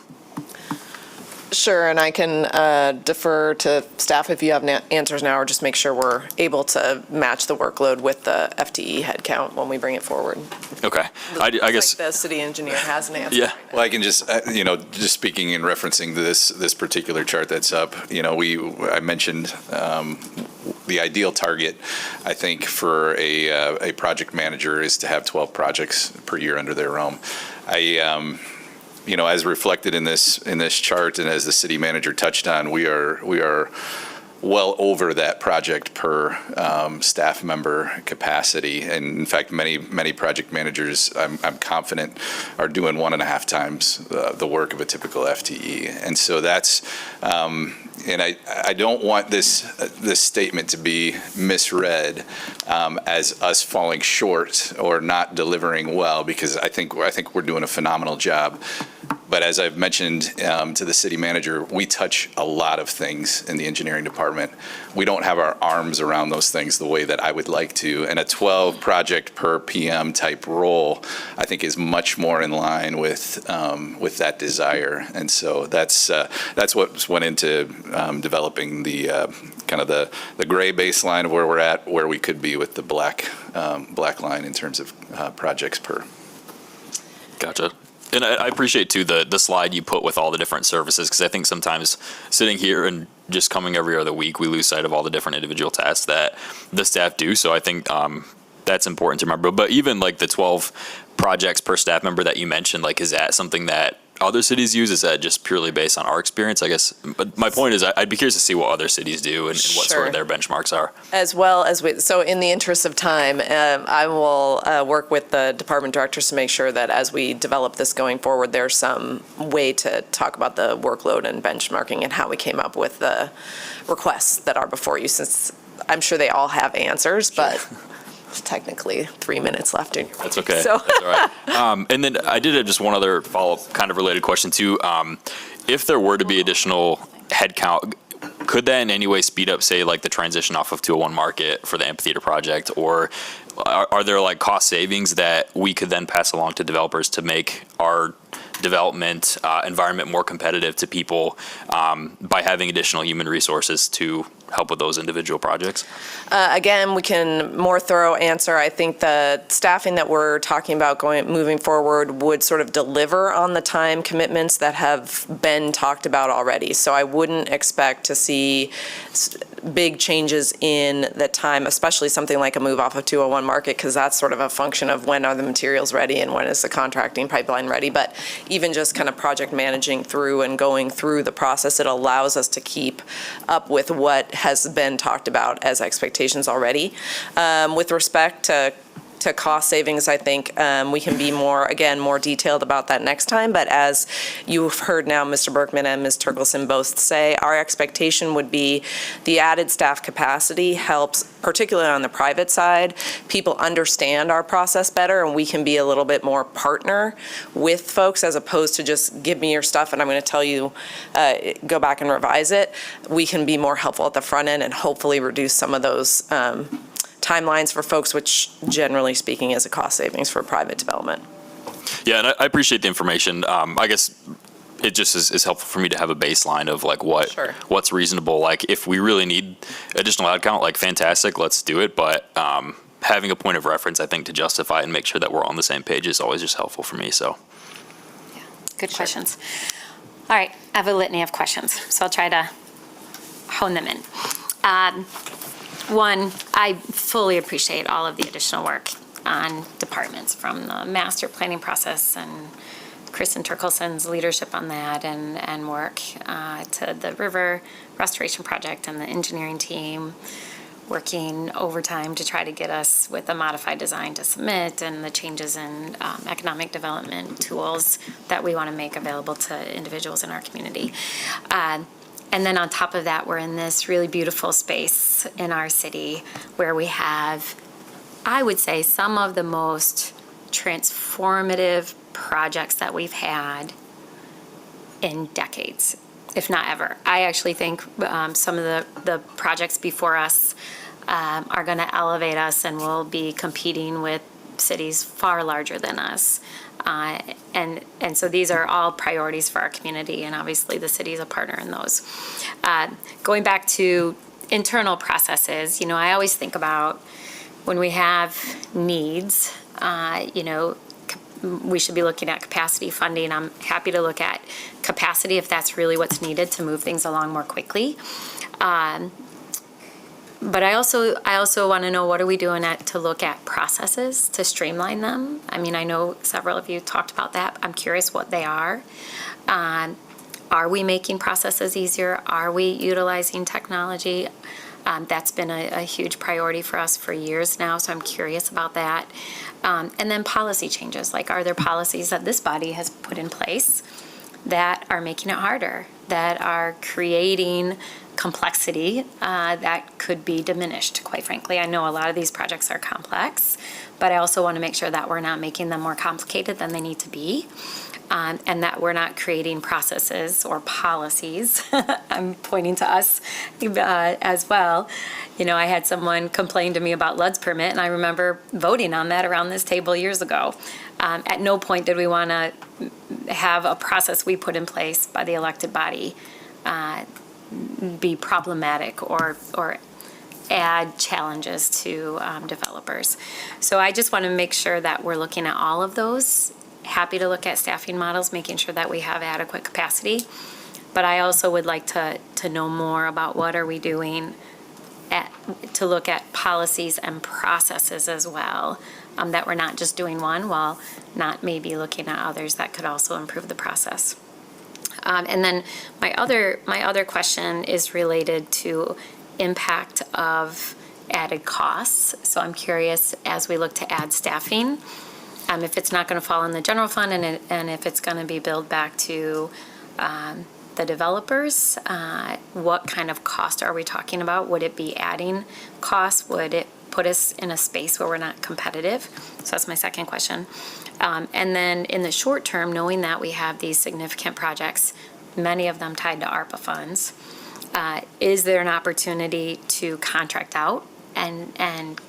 Sure, and I can defer to staff if you have answers now, or just make sure we're able to match the workload with the FTE headcount when we bring it forward. Okay, I guess. Like the city engineer has an answer. Yeah. Well, I can just, just speaking and referencing to this particular chart that's up, I mentioned the ideal target, I think, for a project manager is to have 12 projects per year under their realm. As reflected in this chart, and as the city manager touched on, we are well over that project per staff member capacity. And in fact, many project managers, I'm confident, are doing 1.5 times the work of a typical FTE. And so that's, and I don't want this statement to be misread as us falling short or not delivering well, because I think we're doing a phenomenal job. But as I've mentioned to the city manager, we touch a lot of things in the engineering department. We don't have our arms around those things the way that I would like to. And a 12 project per PM type role, I think, is much more in line with that desire. And so that's what went into developing the kind of the gray baseline of where we're at, where we could be with the black line in terms of projects per. Gotcha. And I appreciate, too, the slide you put with all the different services, because I think sometimes sitting here and just coming every other week, we lose sight of all the different individual tasks that the staff do. So I think that's important to remember. But even like the 12 projects per staff member that you mentioned, like, is that something that other cities use? Is that just purely based on our experience, I guess? But my point is, I'd be curious to see what other cities do and what sort of their benchmarks are. As well as so in the interest of time, I will work with the department directors to make sure that as we develop this going forward, there's some way to talk about the workload and benchmarking and how we came up with the requests that are before you, since I'm sure they all have answers, but technically 3 minutes left in your That's okay. So. That's all right. And then I did have just one other follow-up kind of related question too. If there were to be additional headcount, could that in any way speed up, say, like the transition off of 201 Market for the amphitheater project, or are there like cost savings that we could then pass along to developers to make our development environment more competitive to people by having additional human resources to help with those individual projects? Again, we can more thorough answer. I think the staffing that we're talking about moving forward would sort of deliver on the time commitments that have been talked about already. So I wouldn't expect to see big changes in the time, especially something like a move off of 201 Market, because that's sort of a function of when are the materials ready and when is the contracting pipeline ready. But even just kind of project managing through and going through the process, it allows us to keep up with what has been talked about as expectations already. With respect to cost savings, I think we can be more detailed about that next time. But as you've heard now, Mr. Berkman and Ms. Turkelson both say, our expectation would be the added staff capacity helps, particularly on the private side, people understand our process better, and we can be a little bit more partner with folks as opposed to just give me your stuff and I'm going to tell you, go back and revise it. We can be more helpful at the front end and hopefully reduce some of those timelines for folks, which generally speaking is a cost savings for private development. Yeah, and I appreciate the information. I guess it just is helpful for me to have a baseline of like what's reasonable. Like if we really need additional headcount, like fantastic, let's do it. But having a point of reference, I think, to justify and make sure that we're on the same page is always just helpful for me, so. Good questions. All right, I have a litany of questions, so I'll try to hone them in. One, I fully appreciate all of the additional work on departments, from the master planning process and Kristen Turkelsen's leadership on that and work to the river restoration project and the engineering team working overtime to try to get us with a modified design to submit, and the changes in economic development tools that we want to make available to individuals in our community. And then on top of that, we're in this really beautiful space in our city where we have, I would say, some of the most transformative projects that we've had in decades, if not ever. I actually think some of the projects before us are going to elevate us, and we'll be competing with cities far larger than us. And so these are all priorities for our community, and obviously the city is a partner in those. Going back to internal processes, I always think about when we have needs, we should be looking at capacity funding. I'm happy to look at capacity if that's really what's needed to move things along more quickly. But I also want to know, what are we doing to look at processes to streamline them? I mean, I know several of you talked about that. I'm curious what they are. Are we making processes easier? Are we utilizing technology? That's been a huge priority for us for years now, so I'm curious about that. And then policy changes, like, are there policies that this body has put in place that are making it harder, that are creating complexity that could be diminished, quite frankly? I know a lot of these projects are complex, but I also want to make sure that we're not making them more complicated than they need to be, and that we're not creating processes or policies. I'm pointing to us as well. I had someone complain to me about LUD's permit, and I remember voting on that around this table years ago. At no point did we want to have a process we put in place by the elected body be problematic or add challenges to developers. So I just want to make sure that we're looking at all of those. Happy to look at staffing models, making sure that we have adequate capacity. But I also would like to know more about what are we doing to look at policies and processes as well, that we're not just doing one while not maybe looking at others that could also improve the process. And then my other question is related to impact of added costs. So I'm curious, as we look to add staffing, if it's not going to fall in the general fund, and if it's going to be billed back to the developers, what kind of cost are we talking about? Would it be adding costs? Would it put us in a space where we're not competitive? So that's my second question. And then in the short term, knowing that we have these significant projects, many of them tied to ARPA funds, is there an opportunity to contract out and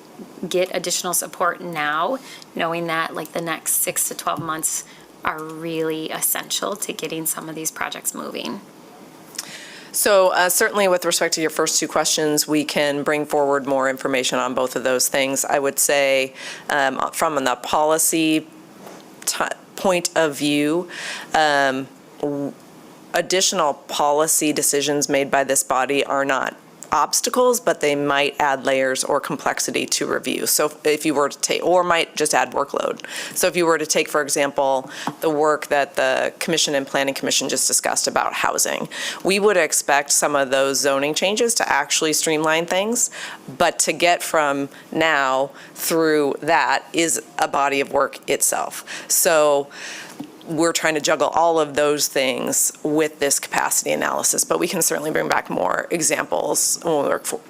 get additional support now, knowing that like the next 6 to 12 months are really essential to getting some of these projects moving? So certainly with respect to your first two questions, we can bring forward more information on both of those things. I would say from the policy point of view, additional policy decisions made by this body are not obstacles, but they might add layers or complexity to review. So if you were to take, or might just add workload. So if you were to take, for example, the work that the Commission and Planning Commission just discussed about housing, we would expect some of those zoning changes to actually streamline things, but to get from now through that is a body of work itself. So we're trying to juggle all of those things with this capacity analysis, but we can certainly bring back more examples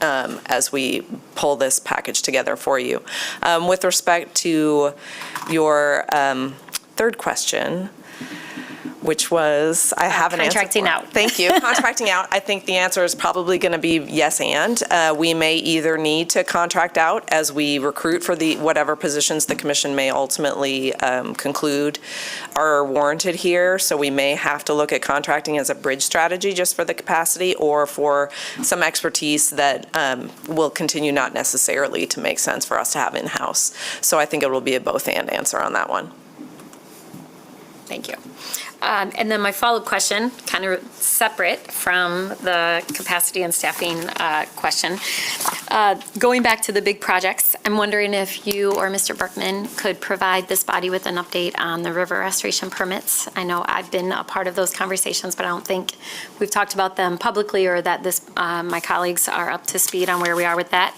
as we pull this package together for you. With respect to your third question, which was, I have an answer Contracting for it. out. Thank you. Contracting out. I think the answer is probably going to be yes and. We may either need to contract out as we recruit for the whatever positions the commission may ultimately conclude are warranted here. So we may have to look at contracting as a bridge strategy just for the capacity or for some expertise that will continue not necessarily to make sense for us to have in-house. So I think it will be a both and answer on that one. Thank you. And then my follow-up question, kind of separate from the capacity and staffing question. Going back to the big projects, I'm wondering if you or Mr. Berkman could provide this body with an update on the river restoration permits. I know I've been a part of those conversations, but I don't think we've talked about them publicly or that my colleagues are up to speed on where we are with that.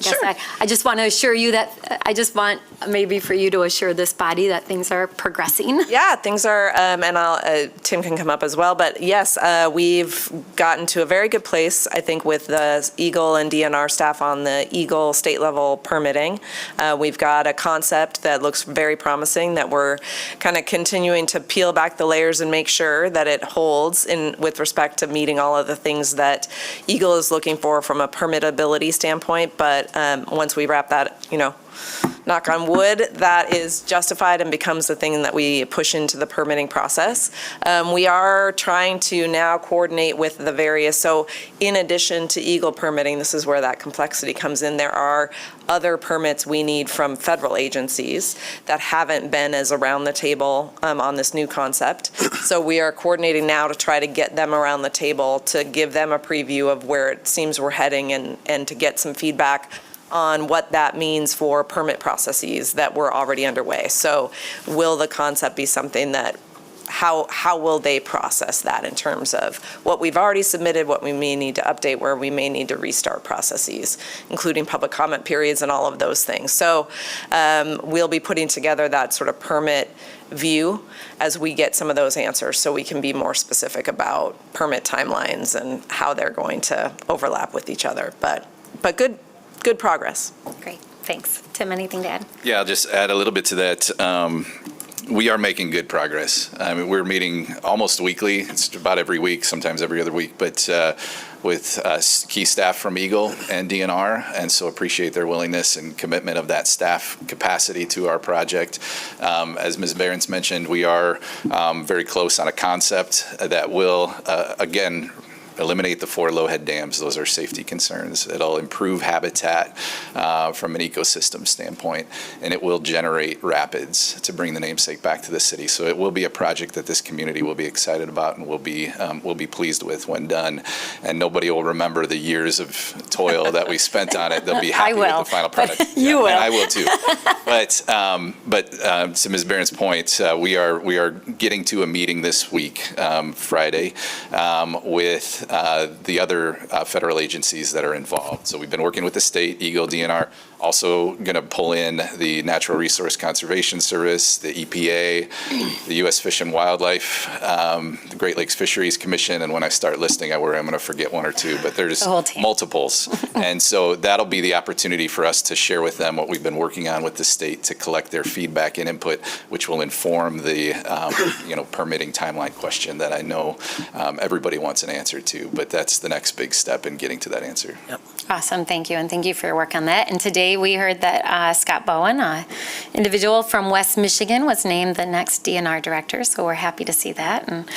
Sure. I just want to assure you that, I just want maybe for you to assure this body that things are progressing. Yeah, things are, and Tim can come up as well, but yes, we've gotten to a very good place, I think, with the Eagle and DNR staff on the Eagle state level permitting. We've got a concept that looks very promising that we're kind of continuing to peel back the layers and make sure that it holds with respect to meeting all of the things that Eagle is looking for from a permittability standpoint, but once we wrap that, knock on wood, that is justified and becomes the thing that we push into the permitting process. We are trying to now coordinate with the various, so in addition to Eagle permitting, this is where that complexity comes in, there are other permits we need from federal agencies that haven't been as around the table on this new concept. So we are coordinating now to try to get them around the table to give them a preview of where it seems we're heading and to get some feedback on what that means for permit processes that were already underway. So will the concept be something that, how will they process that in terms of what we've already submitted, what we may need to update, where we may need to restart processes, including public comment periods and all of those things. So we'll be putting together that sort of permit view as we get some of those answers so we can be more specific about permit timelines and how they're going to overlap with each other. But good progress. Great, thanks. Tim, anything to add? Yeah, I'll just add a little bit to that. We are making good progress. I mean, we're meeting almost weekly. It's about every week, sometimes every other week, but with key staff from Eagle and DNR, and so appreciate their willingness and commitment of that staff capacity to our project. As Ms. Behrens mentioned, we are very close on a concept that will, again, eliminate the 4 low-head dams. Those are safety concerns. It'll improve habitat from an ecosystem standpoint, and it will generate rapids to bring the namesake back to the city. So it will be a project that this community will be excited about and will be pleased with when done. And nobody will remember the years of toil that we spent on it. They'll be happy with the final product. You will. And I will too. But to Ms. Barron's point, we are getting to a meeting this week, Friday, with the other federal agencies that are involved. So we've been working with the state, Eagle, DNR, also going to pull in the Natural Resource Conservation Service, the EPA, the U.S. Fish and Wildlife, the Great Lakes Fisheries Commission, and when I start listing, I'm going to forget one or two, but there's multiples. And so that'll be the opportunity for us to share with them what we've been working on with the state to collect their feedback and input, which will inform the permitting timeline question that I know everybody wants an answer to, but that's the next big step in getting to that answer. Yep. Awesome, thank you, and thank you for your work on that. And today we heard that Scott Bowen, an individual from West Michigan, was named the next DNR director, so we're happy to see that, and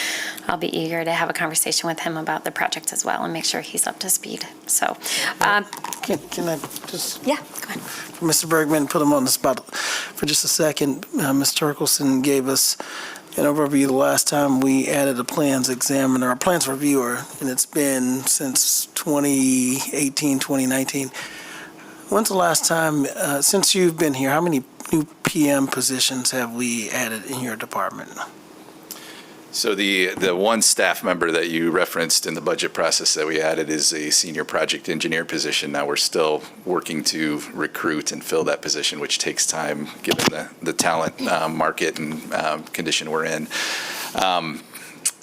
I'll be eager to have a conversation with him about the project as well and make sure he's up to speed. So, Can I just, yeah, go ahead. Mr. Bergman, put him on the spot for just a second. Ms. Turkelson gave us an overview the last time we added a plans examiner, a plans reviewer, and it's been since 2018, 2019. When's the last time, since you've been here, how many new PM positions have we added in your department? So the one staff member that you referenced in the budget process that we added is a senior project engineer position. Now we're still working to recruit and fill that position, which takes time given the talent market and condition we're in.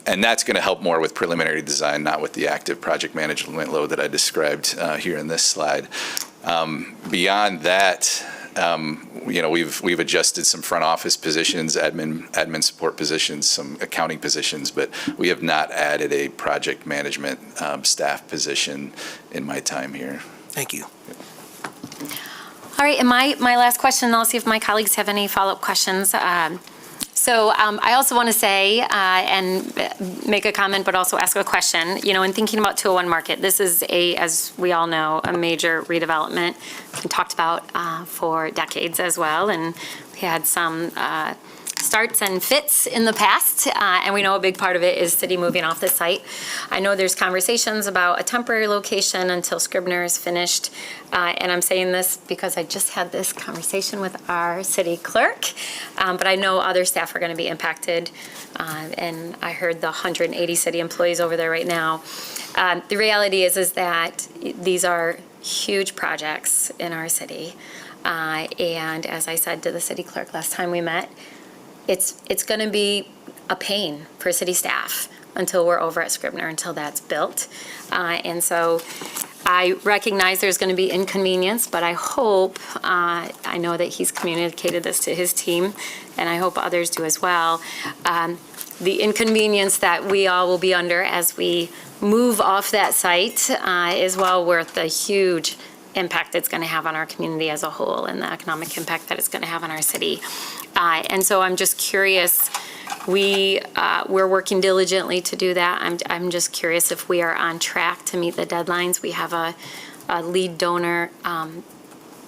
And that's going to help more with preliminary design, not with the active project management load that I described here in this slide. Beyond that, We've adjusted some front office positions, admin support positions, some accounting positions, but we have not added a project management staff position in my time here. Thank you. All right, and my last question, and I'll see if my colleagues have any follow-up questions. So I also want to say and make a comment, but also ask a question. In thinking about 201 Market, this is as we all know, a major redevelopment. It's been talked about for decades as well, and we had some starts and fits in the past, and we know a big part of it is city moving off the site. I know there's conversations about a temporary location until Scribner is finished, and I'm saying this because I just had this conversation with our city clerk, but I know other staff are going to be impacted, and I heard the 180 city employees over there right now. The reality is that these are huge projects in our city, and as I said to the city clerk last time we met, it's going to be a pain for city staff until we're over at Scribner, until that's built. And so I recognize there's going to be inconvenience, but I hope, I know that he's communicated this to his team, and I hope others do as well. The inconvenience that we all will be under as we move off that site is well worth the huge impact it's going to have on our community as a whole and the economic impact that it's going to have on our city. And so I'm just curious, we're working diligently to do that. I'm just curious if we are on track to meet the deadlines. We have a lead donor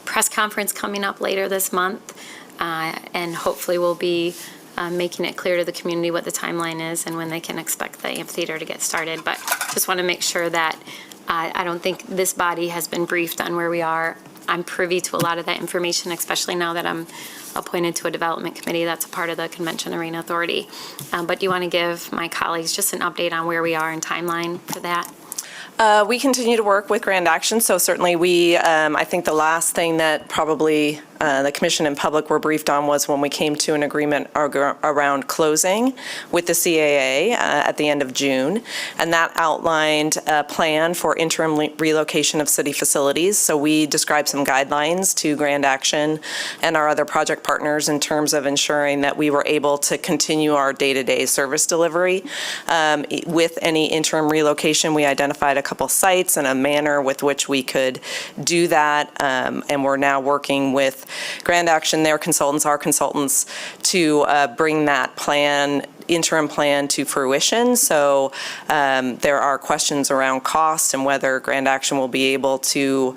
press conference coming up later this month, and hopefully we'll be making it clear to the community what the timeline is and when they can expect the amphitheater to get started. But just want to make sure that I don't think this body has been briefed on where we are. I'm privy to a lot of that information, especially now that I'm appointed to a development committee that's a part of the Convention Arena Authority. But do you want to give my colleagues just an update on where we are and timeline for that? We continue to work with Grand Action, so certainly I think the last thing that probably the commission and public were briefed on was when we came to an agreement around closing with the CAA at the end of June, and that outlined a plan for interim relocation of city facilities. So we described some guidelines to Grand Action and our other project partners in terms of ensuring that we were able to continue our day-to-day service delivery. With any interim relocation, we identified a couple sites and a manner with which we could do that, and we're now working with Grand Action, their consultants, our consultants, to bring that interim plan to fruition. So there are questions around cost and whether Grand Action will be able to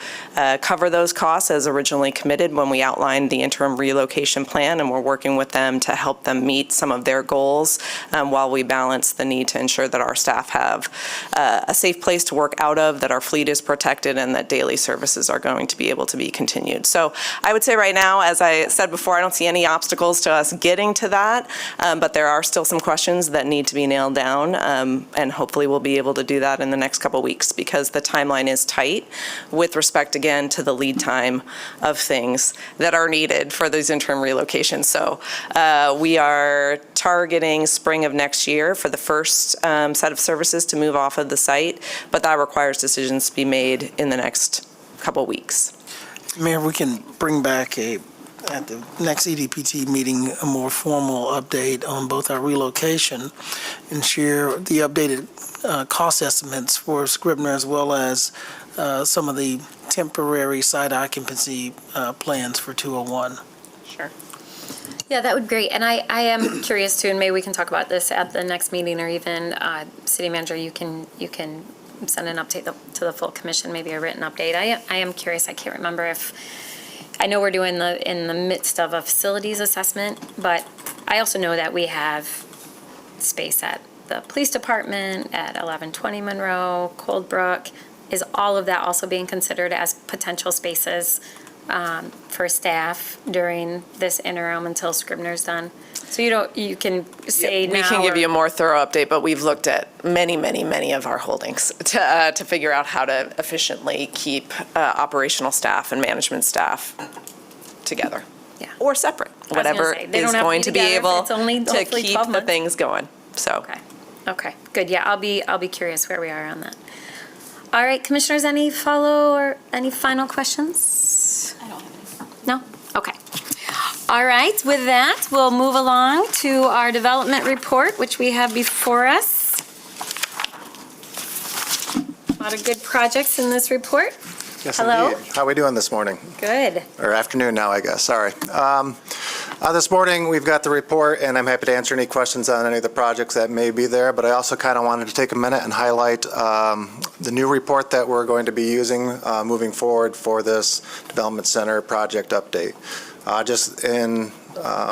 cover those costs as originally committed when we outlined the interim relocation plan, and we're working with them to help them meet some of their goals while we balance the need to ensure that our staff have a safe place to work out of, that our fleet is protected, and that daily services are going to be able to be continued. So I would say right now, as I said before, I don't see any obstacles to us getting to that, but there are still some questions that need to be nailed down, and hopefully we'll be able to do that in the next couple weeks because the timeline is tight with respect, again, to the lead time of things that are needed for those interim relocations. So we are targeting spring of next year for the first set of services to move off of the site, but that requires decisions to be made in the next couple weeks. Mayor, we can bring back at the next EDPT meeting a more formal update on both our relocation and share the updated cost estimates for Scribner as well as some of the temporary site occupancy plans for 201. Sure. Yeah, that would be great. And I am curious too, and maybe we can talk about this at the next meeting, or even City Manager, you can send an update to the full commission, maybe a written update. I am curious. I can't remember if, I know we're doing in the midst of a facilities assessment, but I also know that we have space at the police department, at 1120 Monroe, Coldbrook. Is all of that also being considered as potential spaces for staff during this interim until Scribner's done? So you can say now. We can give you a more thorough update, but we've looked at many of our holdings to figure out how to efficiently keep operational staff and management staff together. Yeah. Or separate, whatever is going to be able to keep the things going. So. Okay, good. Yeah, I'll be curious where we are on that. All right, commissioners, any final questions? I don't have any. No? Okay. All right, with that, we'll move along to our development report, which we have before us. A lot of good projects in this report. Yes, Hello. indeed. How are we doing this morning? Good. Or afternoon now, I guess, sorry. This morning, we've got the report, and I'm happy to answer any questions on any of the projects that may be there, but I also kind of wanted to take a minute and highlight the new report that we're going to be using moving forward for this Development Center project update. Just in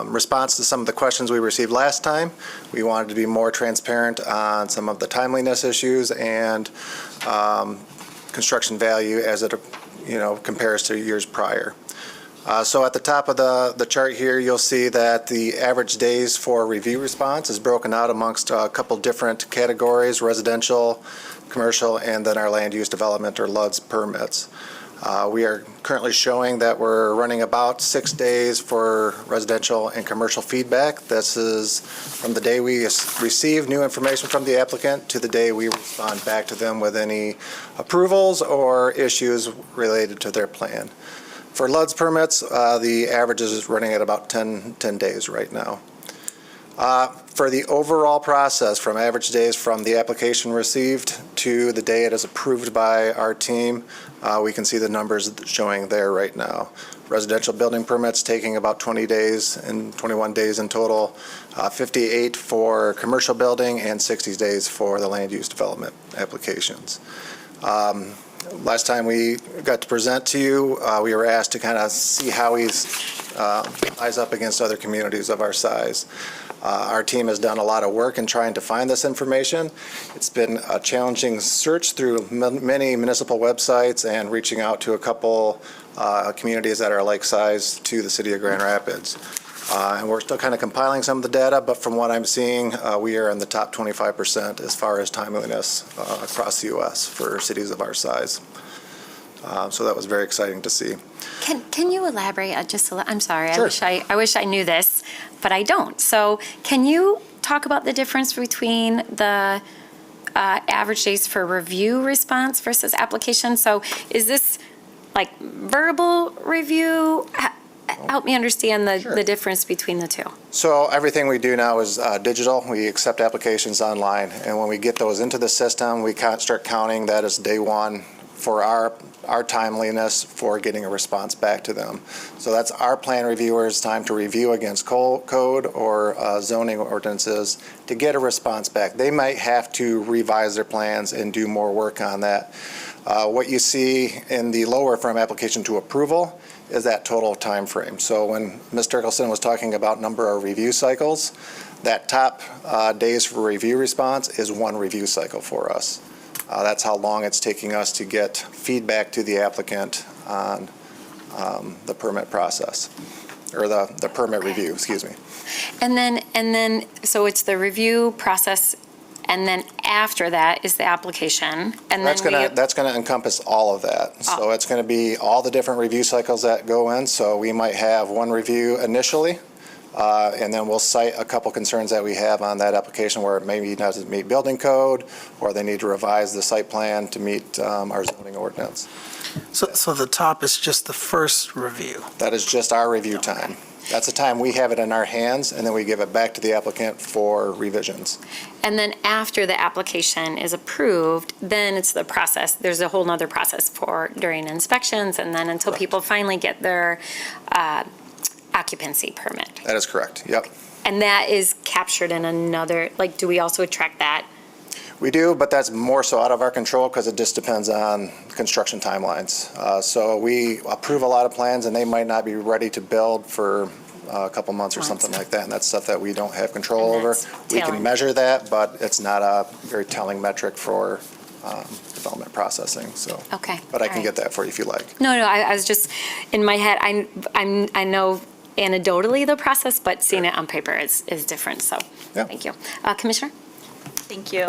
response to some of the questions we received last time, we wanted to be more transparent on some of the timeliness issues and construction value as it, compares to years prior. So at the top of the chart here, you'll see that the average days for review response is broken out amongst a couple different categories: residential, commercial, and then our land use development or LUDS permits. We are currently showing that we're running about 6 days for residential and commercial feedback. This is from the day we receive new information from the applicant to the day we respond back to them with any approvals or issues related to their plan. For LUDS permits, the average is running at about 10 days right now. For the overall process, from average days from the application received to the day it is approved by our team, we can see the numbers showing there right now. Residential building permits taking about 20 days and 21 days in total, 58 for commercial building, and 60 days for the land use development applications. Last time we got to present to you, we were asked to kind of see how we eyes up against other communities of our size. Our team has done a lot of work in trying to find this information. It's been a challenging search through many municipal websites and reaching out to a couple communities that are like size to the city of Grand Rapids. And we're still kind of compiling some of the data, but from what I'm seeing, we are in the top 25% as far as timeliness across the U.S. for cities of our size. So that was very exciting to see. Can you elaborate just a little? I'm sorry. Sure. I wish I knew this, but I don't. So can you talk about the difference between the average days for review response versus application? So is this like verbal review? Help me understand the difference between the two. So everything we do now is digital. We accept applications online, and when we get those into the system, we start counting that as day one for our timeliness for getting a response back to them. So that's our plan reviewers' time to review against code or zoning ordinances to get a response back. They might have to revise their plans and do more work on that. What you see in the lower from application to approval is that total time frame. So when Ms. Turkelson was talking about number of review cycles, that top days for review response is one review cycle for us. That's how long it's taking us to get feedback to the applicant on the permit process, or the permit review, excuse me. And then, so it's the review process, and then after that is the application, and That's then gonna encompass all of that. So it's gonna be all the different review cycles that go in. So we might have one review initially, and then we'll cite a couple concerns that we have on that application where it maybe doesn't meet building code, or they need to revise the site plan to meet our zoning ordinance. So the top is just the first review. That is just our review time. That's the time we have it in our hands, and then we give it back to the applicant for revisions. And then after the application is approved, then it's the process. There's a whole nother process for during inspections, and then until people finally get their occupancy permit. That is correct, yep. And that is captured in another, like, do we also track that? We do, but that's more so out of our control because it just depends on construction timelines. So we approve a lot of plans, and they might not be ready to build for a couple months or something like that, and that's stuff that we don't have control And over. that's We can tailing. measure that, but it's not a very telling metric for development processing, so. Okay, But I can all get right. that for you if you like. No, I was just, in my head, I know anecdotally the process, but seeing it on paper is different, so, Yeah. thank you. Commissioner? Thank you.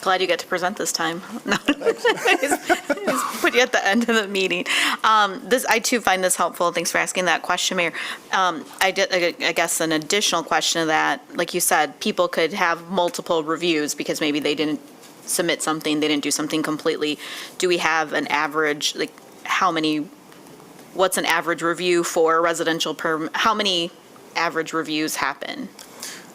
Glad you get to present this time. No, just put you at the end of the meeting. I too find this helpful. Thanks for asking that question, Mayor. I guess an additional question to that, like you said, people could have multiple reviews because maybe they didn't submit something, they didn't do something completely. Do we have an average, like how many what's an average review for a residential how many average reviews happen?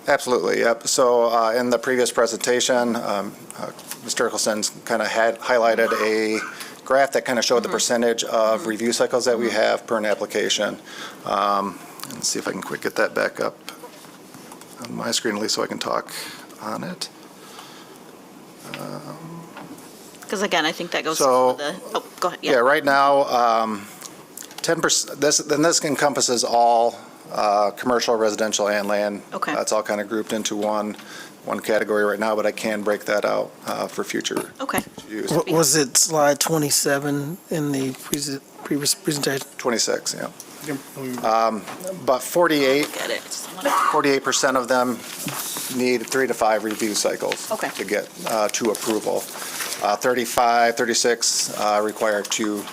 Absolutely, yep. So in the previous presentation, Mr. Eccleston kind of had highlighted a graph that kind of showed the percentage of review cycles that we have per an application. Let's see if I can quick get that back up on my screen, at least so I can talk on it. Because again, I think that goes So- to the, oh, go ahead. Yeah, right now, 10%, this encompasses all commercial, residential, and land. Okay. It's all kind of grouped into one category right now, but I can break that out for future Okay. use. Was it slide 27 in the previous presentation? 26, yeah. But 48, Get it. 48% of them need 3 to 5 review cycles Okay. to get to approval. 35, 36 require two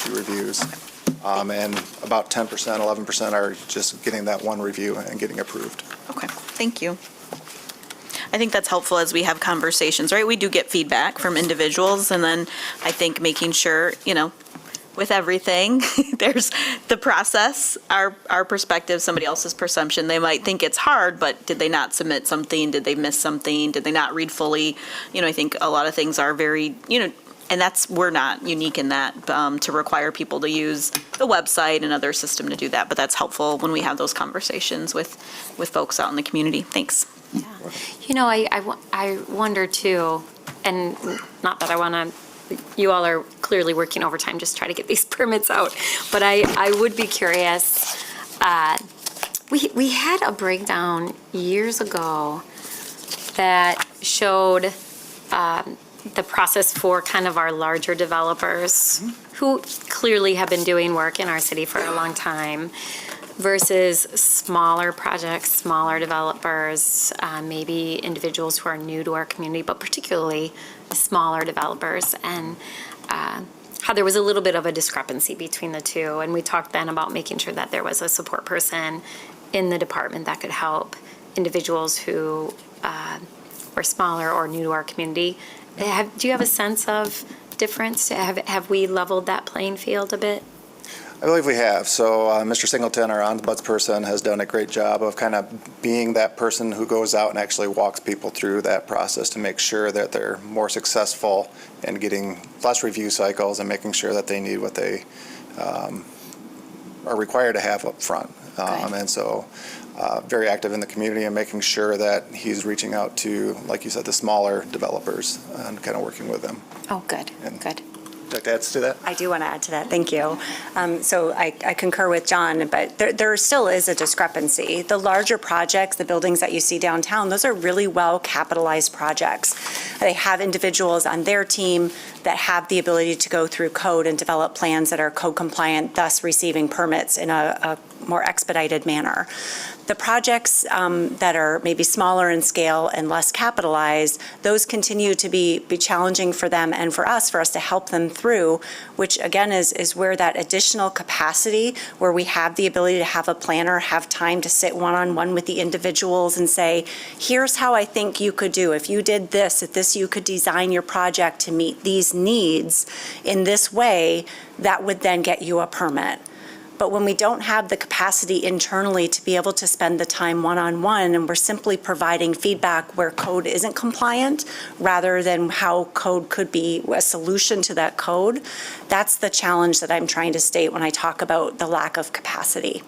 reviews. And about 10%, 11% are just getting that one review and getting approved. Okay, thank you. I think that's helpful as we have conversations, right? We do get feedback from individuals, and then I think making sure, with everything, there's the process, our perspective, somebody else's perception. They might think it's hard, but did they not submit something? Did they miss something? Did they not read fully? I think a lot of things are very, and we're not unique in that, to require people to use the website and other system to do that, but that's helpful when we have those conversations with folks out in the community. Thanks. I wonder too, and not that I want to, you all are clearly working overtime, just try to get these permits out, but I would be curious. We had a breakdown years ago that showed the process for kind of our larger developers who clearly have been doing work in our city for a long time versus smaller projects, smaller developers, maybe individuals who are new to our community, but particularly smaller developers, and how there was a little bit of a discrepancy between the two. And we talked then about making sure that there was a support person in the department that could help individuals who were smaller or new to our community. Do you have a sense of difference? Have we leveled that playing field a bit? I believe we have. So Mr. Singleton, our ombuds person, has done a great job of kind of being that person who goes out and actually walks people through that process to make sure that they're more successful in getting less review cycles and making sure that they need what they are required to have up front. And so very active in the community and making sure that he's reaching out to, like you said, the smaller developers and kind of working with them. Oh, good, And- good. Would you like to add to that? I do want to add to that, thank you. So I concur with John, but there still is a discrepancy. The larger projects, the buildings that you see downtown, those are really well-capitalized projects. They have individuals on their team that have the ability to go through code and develop plans that are code compliant, thus receiving permits in a more expedited manner. The projects that are maybe smaller in scale and less capitalized, those continue to be challenging for them and for us to help them through, which again is where that additional capacity, where we have the ability to have a planner, have time to sit one-on-one with the individuals and say, here's how I think you could do. If you did this, you could design your project to meet these needs in this way, that would then get you a permit. But when we don't have the capacity internally to be able to spend the time one-on-one, and we're simply providing feedback where code isn't compliant, rather than how code could be a solution to that code, that's the challenge that I'm trying to state when I talk about the lack of capacity.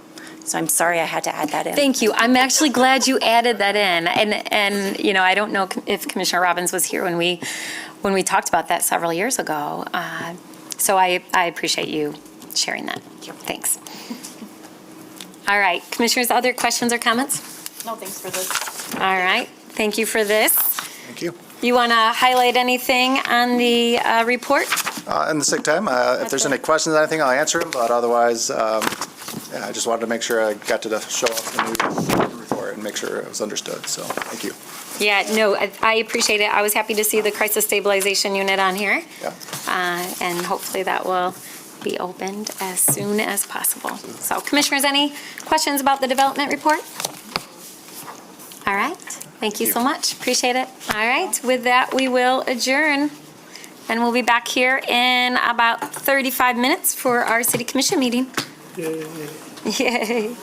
So I'm sorry I had to add that in. Thank you. I'm actually glad you added that in. And I don't know if Commissioner Robbins was here when we talked about that several years ago. So I appreciate you sharing that. Thanks. All right, Commissioners, other questions or comments? No, thanks for this. All right, thank you for this. Thank you. You want to highlight anything on the report? In the sick time, if there's any questions or anything, I'll answer them, but otherwise, I just wanted to make sure I got to show off the new report and make sure it was understood, so thank you. Yeah, no, I appreciate it. I was happy to see the crisis stabilization unit on here. Yeah. And hopefully that will be opened as soon as possible. So Commissioners, any questions about the development report? All right, thank you so much. Appreciate it. All right, with that, we will adjourn. And we'll be back here in about 35 minutes for our City Commission meeting. Yay.